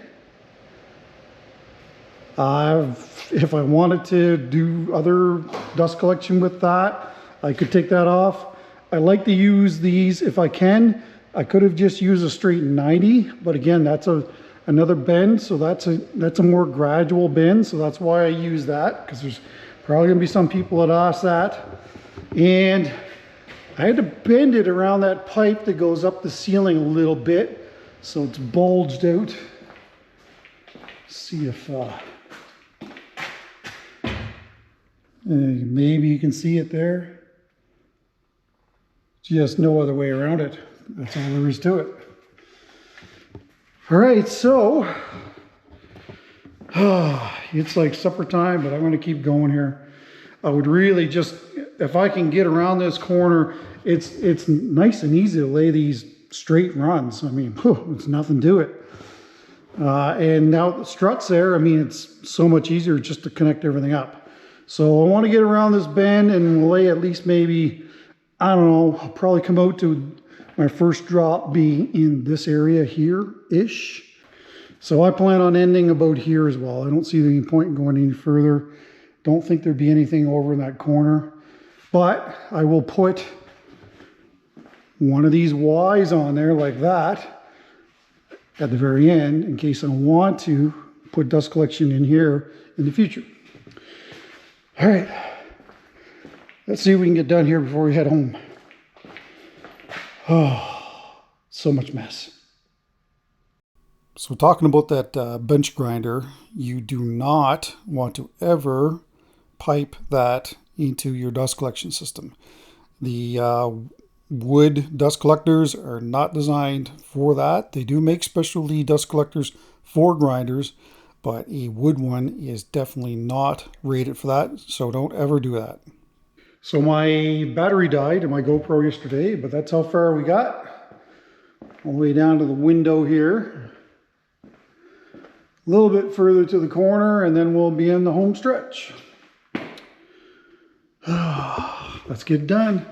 If I wanted to do other dust collection with that, I could take that off. I like to use these if I can. I could have just used a straight 90, but again, that's another bend, so that's a more gradual bend, so that's why I use that, because there's probably gonna be some people that ask that. And I had to bend it around that pipe that goes up the ceiling a little bit, so it's bulged out. Let's see if maybe you can see it there. Just no other way around it. That's all there is to it. All right, so it's like supper time, but I'm going to keep going here. I would really just, if I can get around this corner, it's nice and easy to lay these straight runs. I mean, it's nothing to it. And now the strut's there, I mean, it's so much easier just to connect everything up. So I want to get around this bend and lay at least maybe, I don't know, I'll probably come out to my first drop be in this area here-ish. So I plan on ending about here as well. I don't see any point in going any further. Don't think there'd be anything over in that corner. But I will put one of these Ys on there like that at the very end in case I want to put dust collection in here in the future. All right. Let's see if we can get done here before we head home. Oh, so much mess. So talking about that bench grinder, you do not want to ever pipe that into your dust collection system. The wood dust collectors are not designed for that. They do make specialty dust collectors for grinders, but a wood one is definitely not rated for that, so don't ever do that. So my battery died in my GoPro yesterday, but that's how far we got. All the way down to the window here. A little bit further to the corner, and then we'll be in the home stretch. Let's get done.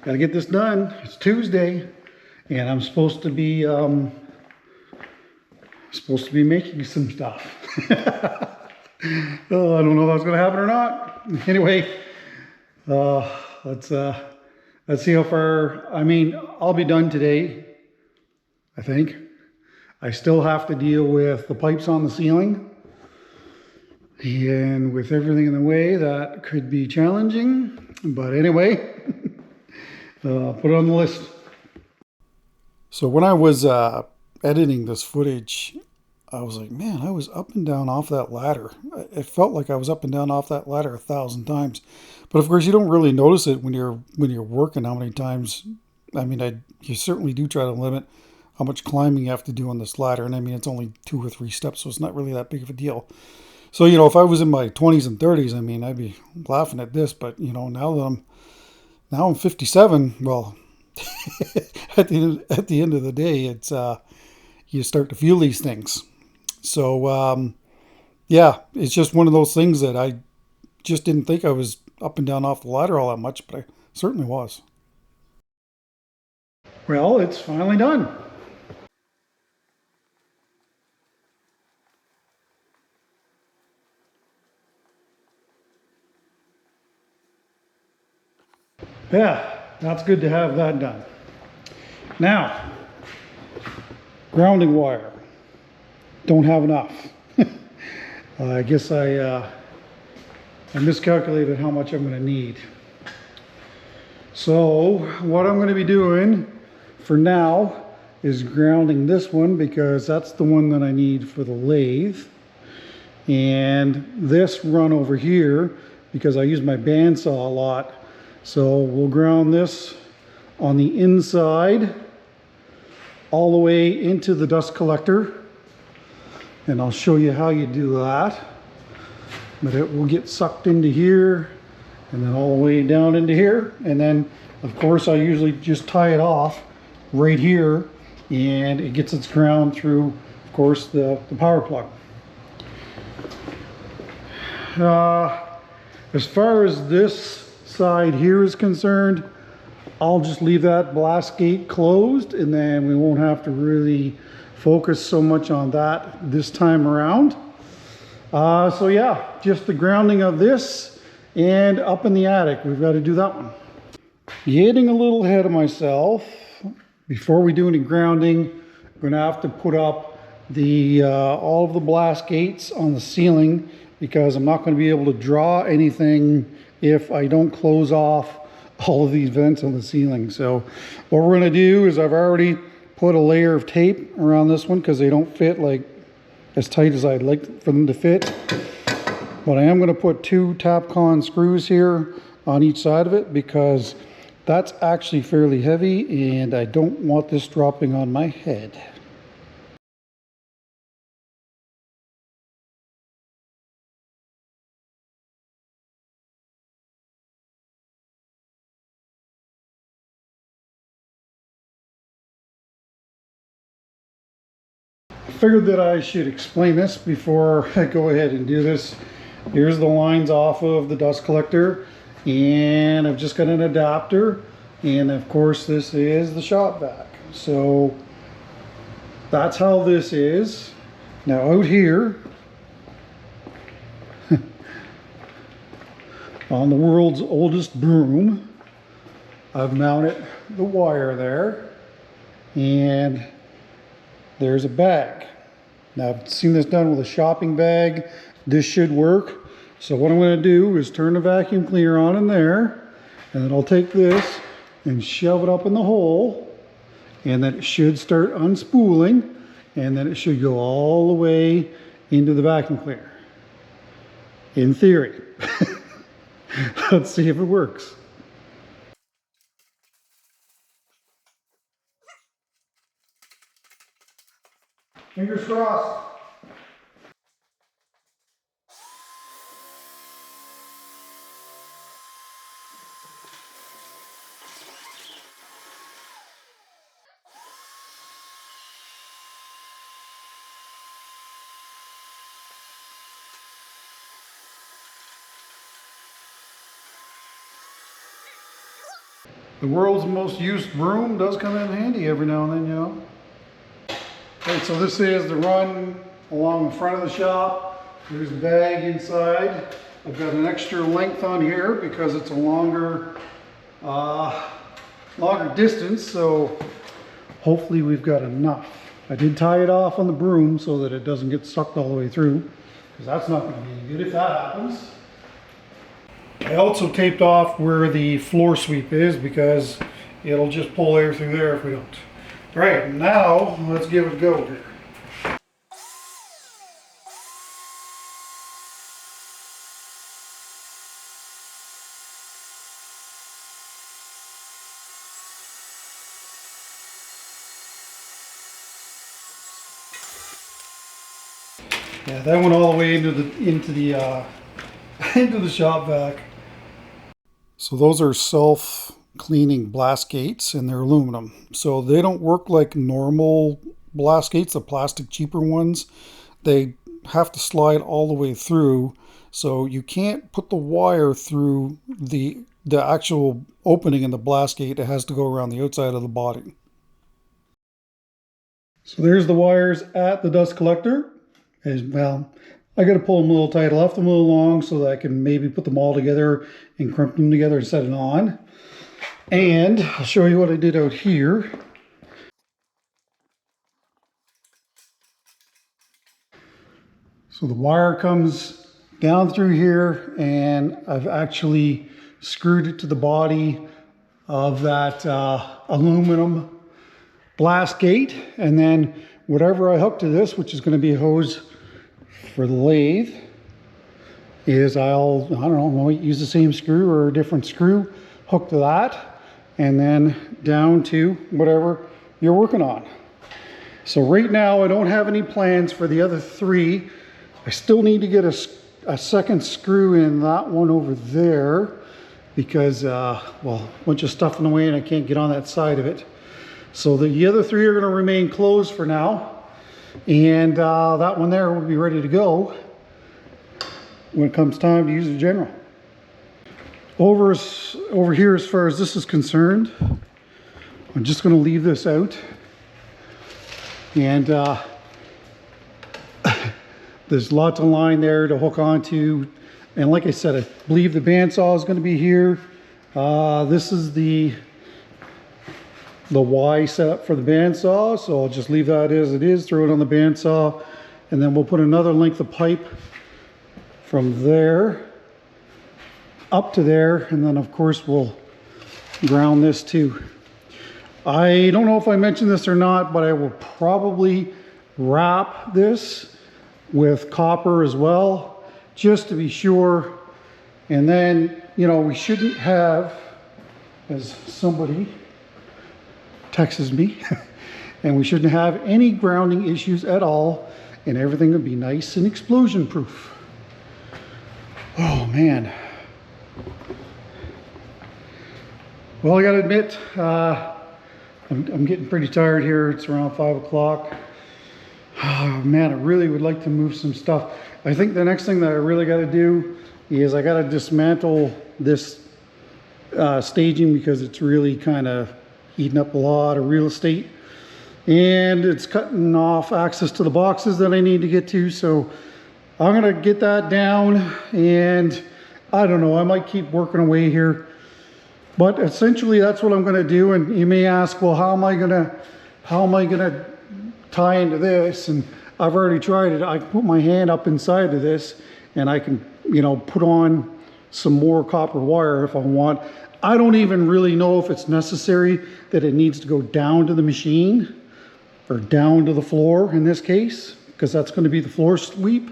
Gotta get this done. It's Tuesday, and I'm supposed to be making some stuff. Oh, I don't know if that's gonna happen or not. Anyway. Let's see how far. I mean, I'll be done today, I think. I still have to deal with the pipes on the ceiling, and with everything in the way, that could be challenging, but anyway, put it on the list. So when I was editing this footage, I was like, man, I was up and down off that ladder. It felt like I was up and down off that ladder 1,000 times. But of course, you don't really notice it when you're working how many times. I mean, you certainly do try to limit how much climbing you have to do on this ladder. And I mean, it's only 2 or 3 steps, so it's not really that big of a deal. So, you know, if I was in my 20s and 30s, I mean, I'd be laughing at this. But, you know, now I'm 57, well, at the end of the day, it's you start to feel these things. So, yeah, it's just one of those things that I just didn't think I was up and down off the ladder all that much, but I certainly was. Well, it's finally done. Yeah, that's good to have that done. Now, grounding wire. Don't have enough. I guess I miscalculated how much I'm going to need. So what I'm going to be doing for now is grounding this one, because that's the one that I need for the lathe, and this run over here because I use my bandsaw a lot. So we'll ground this on the inside all the way into the dust collector. And I'll show you how you do that. But it will get sucked into here and then all the way down into here. And then, of course, I usually just tie it off right here, and it gets its ground through, of course, the power plug. As far as this side here is concerned, I'll just leave that blast gate closed, and then we won't have to really focus so much on that this time around. So yeah, just the grounding of this, and up in the attic, we've got to do that one. Getting a little ahead of myself. Before we do any grounding, we're gonna have to put up the all of the blast gates on the ceiling, because I'm not going to be able to draw anything if I don't close off all of these vents on the ceiling. So what we're going to do is I've already put a layer of tape around this one because they don't fit like as tight as I'd like for them to fit. But I am going to put 2 Tapcon screws here on each side of it, because that's actually fairly heavy and I don't want this dropping on my head. Figured that I should explain this before I go ahead and do this. Here's the lines off of the dust collector, and I've just got an adapter, and of course this is the shop vac. So that's how this is. Now out here on the world's oldest broom, I've mounted the wire there, and there's a bag. Now I've seen this done with a shopping bag. This should work. So what I'm going to do is turn the vacuum cleaner on in there, and then I'll take this and shove it up in the hole, and then it should start unspooling, and then it should go all the way into the vacuum cleaner. In theory. Let's see if it works. Fingers crossed. The world's most used broom does come in handy every now and then, you know. Okay, so this is the run along the front of the shop. There's the bag inside. I've got an extra length on here because it's a longer distance, so hopefully we've got enough. I did tie it off on the broom so that it doesn't get sucked all the way through, because that's not going to be any good if that happens. I also taped off where the floor sweep is, because it'll just pull air through there if we don't. All right, now let's give it a go here. Yeah, that went all the way into the into the shop vac. So those are self-cleaning blast gates, and they're aluminum. So they don't work like normal blast gates, the plastic cheaper ones. They have to slide all the way through. So you can't put the wire through the actual opening in the blast gate. It has to go around the outside of the body. So there's the wires at the dust collector. As well, I got to pull them a little tight. I left them a little long so that I can maybe put them all together and crimp them together and set it on. And I'll show you what I did out here. So the wire comes down through here, and I've actually screwed it to the body of that aluminum blast gate. And then whatever I hook to this, which is going to be a hose for the lathe, is I don't know, use the same screw or a different screw, hook to that, and then down to whatever you're working on. So right now I don't have any plans for the other 3. I still need to get a second screw in that one over there, because well, a bunch of stuff in the way and I can't get on that side of it. So the other 3 are going to remain closed for now. And that one there will be ready to go when it comes time to use the general. Over here, as far as this is concerned, I'm just going to leave this out. And there's lots of line there to hook onto. And like I said, I believe the bandsaw is going to be here. This is the Y setup for the bandsaw, so I'll just leave that as it is, throw it on the bandsaw, and then we'll put another length of pipe from there up to there, and then of course we'll ground this too. I don't know if I mentioned this or not, but I will probably wrap this with copper as well, just to be sure. And then, you know, we shouldn't have, as somebody texts me, and we shouldn't have any grounding issues at all, and everything would be nice and explosion proof. Oh man. Well, I gotta admit, I'm getting pretty tired here. It's around 5 o'clock. Oh man, I really would like to move some stuff. I think the next thing that I really gotta do is I gotta dismantle this staging, because it's really kind of eating up a lot of real estate, and it's cutting off access to the boxes that I need to get to. So I'm gonna get that down, and I don't know, I might keep working away here, but essentially that's what I'm gonna do. And you may ask, well, how am I gonna tie into this? And I've already tried it. I can put my hand up inside of this, and I can, you know, put on some more copper wire if I want. I don't even really know if it's necessary that it needs to go down to the machine, or down to the floor in this case, because that's going to be the floor sweep.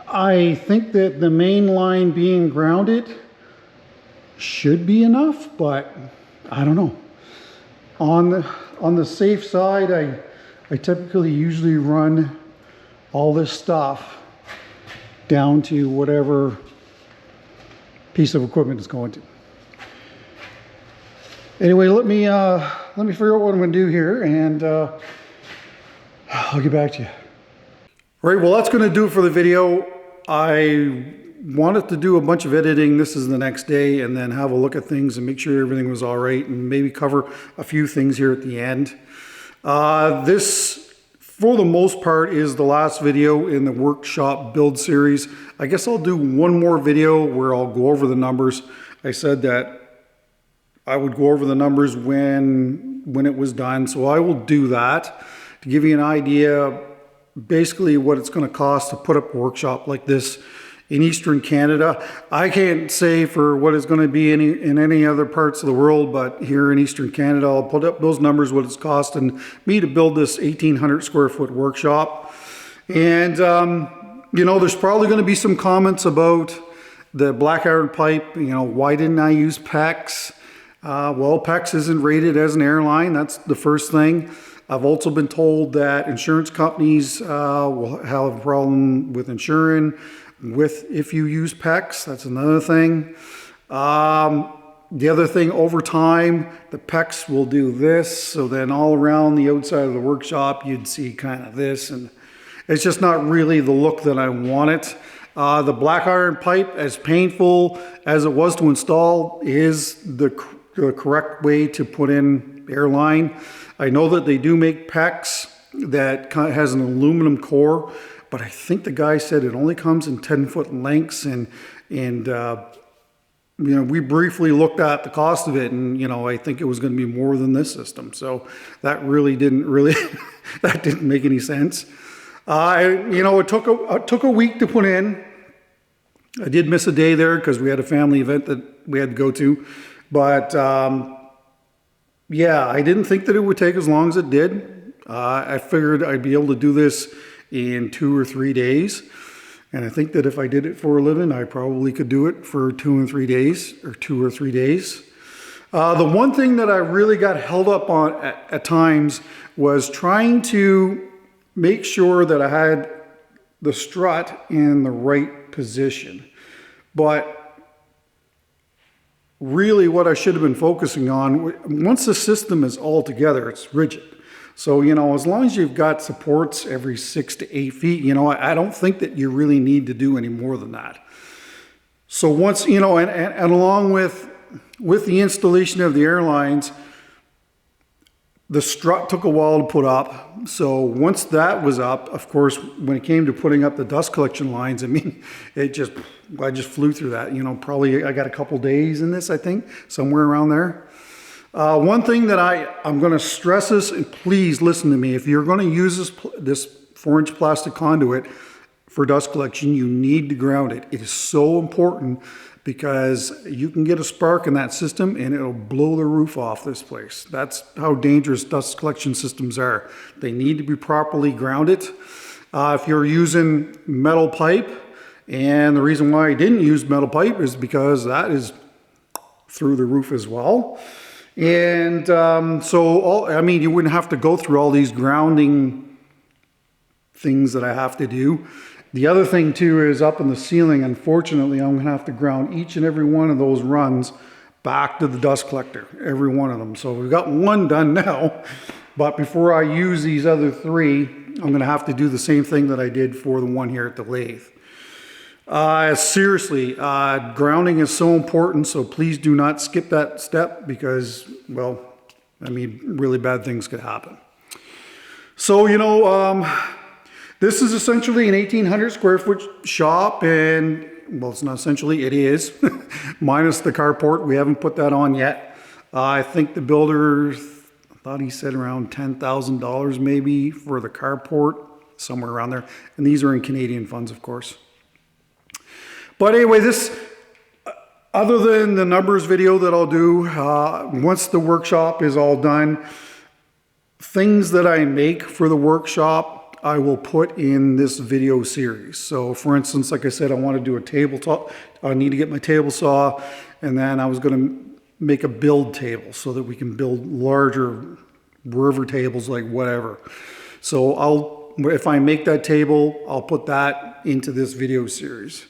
I think that the main line being grounded should be enough, but I don't know. On the safe side, I typically usually run all this stuff down to whatever piece of equipment it's going to. Anyway, let me figure out what I'm going to do here, and I'll get back to you. All right, well, that's going to do it for the video. I wanted to do a bunch of editing. This is the next day, and then have a look at things and make sure everything was all right, and maybe cover a few things here at the end. This, for the most part, is the last video in the workshop build series. I guess I'll do one more video where I'll go over the numbers. I said that I would go over the numbers when it was done, so I will do that to give you an idea basically what it's going to cost to put up a workshop like this in Eastern Canada. I can't say for what it's going to be in any other parts of the world, but here in Eastern Canada, I'll put up those numbers, what it's costing me to build this 1,800 square foot workshop. And you know, there's probably going to be some comments about the black iron pipe. You know, why didn't I use PEX? Well, PEX isn't rated as an airline. That's the first thing. I've also been told that insurance companies will have a problem with insuring if you use PEX. That's another thing. The other thing, over time, the PEX will do this. So then all around the outside of the workshop, you'd see kind of this, and it's just not really the look that I want it. The black iron pipe, as painful as it was to install, is the correct way to put in airline. I know that they do make PEX that has an aluminum core, but I think the guy said it only comes in 10-foot lengths, and you know, we briefly looked at the cost of it, and you know, I think it was going to be more than this system. So that really didn't that didn't make any sense. You know, it took a week to put in. I did miss a day there because we had a family event that we had to go to, but yeah, I didn't think that it would take as long as it did. I figured I'd be able to do this in 2 or 3 days. And I think that if I did it for a living, I probably could do it for 2 or 3 days, or 2 or 3 days. The one thing that I really got held up on at times was trying to make sure that I had the strut in the right position. But really what I should have been focusing on, once the system is all together, it's rigid. So, you know, as long as you've got supports every 6 to 8 feet, you know, I don't think that you really need to do any more than that. So once, you know, and along with the installation of the airlines, The strut took a while to put up. So once that was up, of course, when it came to putting up the dust collection lines, I mean, I just flew through that. You know, probably I got a couple days in this, I think, somewhere around there. One thing that I'm going to stress this, and please listen to me, if you're going to use this 4-inch plastic conduit for dust collection, you need to ground it. It is so important because you can get a spark in that system and it'll blow the roof off this place. That's how dangerous dust collection systems are. They need to be properly grounded. If you're using metal pipe, and the reason why I didn't use metal pipe is because that is through the roof as well. And I mean, you wouldn't have to go through all these grounding things that I have to do. The other thing too is up in the ceiling, unfortunately, I'm gonna have to ground each and every one of those runs back to the dust collector, every one of them. So we've got one done now, but before I use these other 3, I'm gonna have to do the same thing that I did for the one here at the lathe. Seriously, grounding is so important, so please do not skip that step because, well, I mean, really bad things could happen. So, you know, this is essentially an 1,800 square foot shop, and, well, it's not essentially, it is, minus the carport. We haven't put that on yet. I think the builder, I thought he said around $10,000 maybe for the carport, somewhere around there. And these are in Canadian funds, of course. But anyway, this, other than the numbers video that I'll do, once the workshop is all done, things that I make for the workshop, I will put in this video series. So for instance, like I said, I want to do a tabletop. I need to get my table saw, and then I was going to make a build table so that we can build larger river tables, like whatever. So if I make that table, I'll put that into this video series.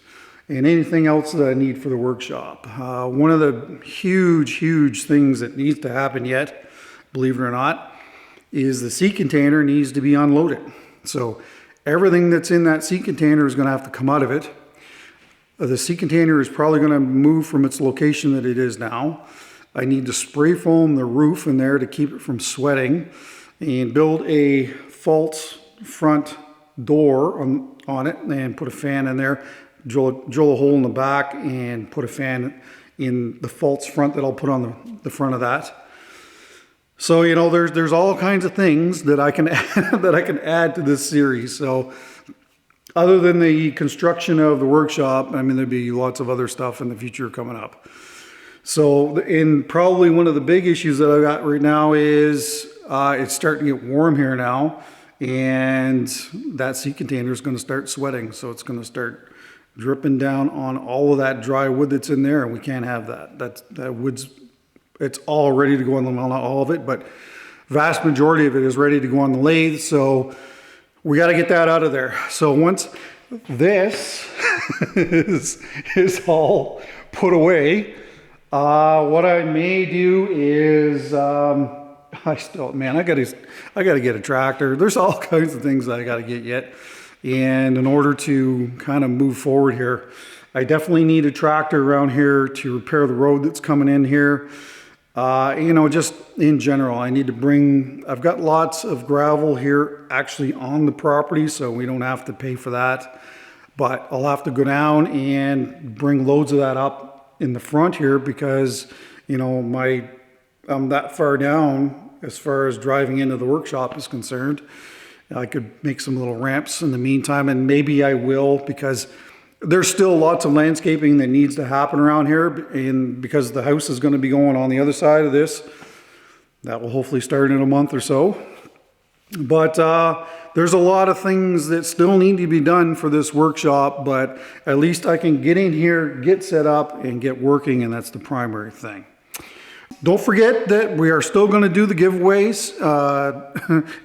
And anything else that I need for the workshop. One of the huge things that needs to happen yet, believe it or not, is the sea container needs to be unloaded. So everything that's in that sea container is going to have to come out of it. The sea container is probably going to move from its location that it is now. I need to spray foam the roof in there to keep it from sweating, and build a false front door on it and put a fan in there. Drill a hole in the back and put a fan in the false front that I'll put on the front of that. So, you know, there's all kinds of things that I can add to this series. So other than the construction of the workshop, I mean, there'd be lots of other stuff in the future coming up. So, and probably one of the big issues that I've got right now is it's starting to get warm here now, and that sea container is going to start sweating. So it's going to start dripping down on all of that dry wood that's in there, and we can't have that. That wood's, it's all ready to go on the, well, not all of it, but vast majority of it is ready to go on the lathe. So we got to get that out of there. So once this is all put away, what I may do is, I gotta get a tractor. There's all kinds of things that I gotta get yet. And in order to kind of move forward here, I definitely need a tractor around here to repair the road that's coming in here. You know, just in general, I need to bring, I've got lots of gravel here actually on the property, so we don't have to pay for that. But I'll have to go down and bring loads of that up in the front here because, you know, I'm that far down as far as driving into the workshop is concerned. I could make some little ramps in the meantime, and maybe I will, because there's still lots of landscaping that needs to happen around here, and because the house is going to be going on the other side of this. That will hopefully start in a month or so. But there's a lot of things that still need to be done for this workshop, but at least I can get in here, get set up, and get working, and that's the primary thing. Don't forget that we are still going to do the giveaways.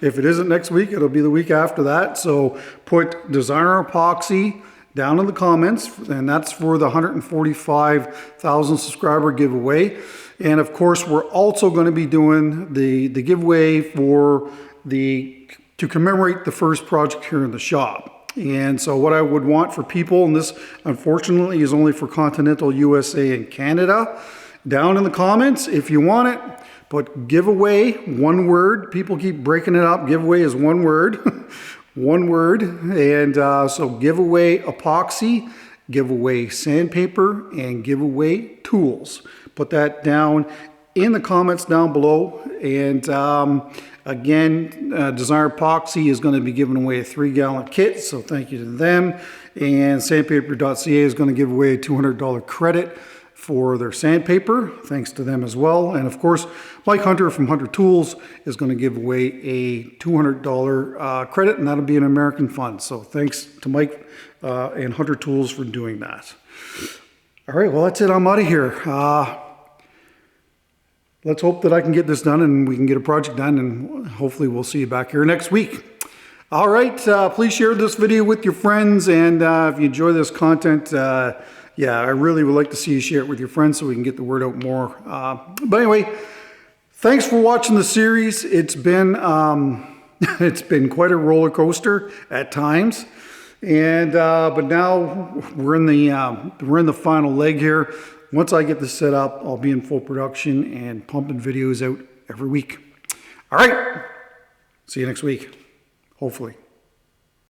If it isn't next week, it'll be the week after that. So put designer epoxy down in the comments, and that's for the 145,000 subscriber giveaway. And of course, we're also going to be doing the giveaway for to commemorate the first project here in the shop. And so what I would want for people, and this unfortunately is only for continental USA and Canada, down in the comments, if you want it, But giveaway, one word. People keep breaking it up. Giveaway is one word. One word. And so giveaway epoxy, giveaway sandpaper, and giveaway tools. Put that down in the comments down below. And again, Designer Epoxy is going to be giving away a 3-gallon kit, so thank you to them. And sandpaper.ca is going to give away a $200 credit for their sandpaper, thanks to them as well. And of course, Mike Hunter from Hunter Tools is going to give away a $200 credit, and that'll be an American fund. So thanks to Mike and Hunter Tools for doing that. All right, well, that's it. I'm out of here. Let's hope that I can get this done and we can get a project done, and hopefully we'll see you back here next week. All right, please share this video with your friends, and if you enjoy this content, yeah, I really would like to see you share it with your friends so we can get the word out more. But anyway, thanks for watching the series. It's been it's been quite a roller coaster at times, and but now we're in the final leg here. Once I get this set up, I'll be in full production and pumping videos out every week. All right, see you next week, hopefully.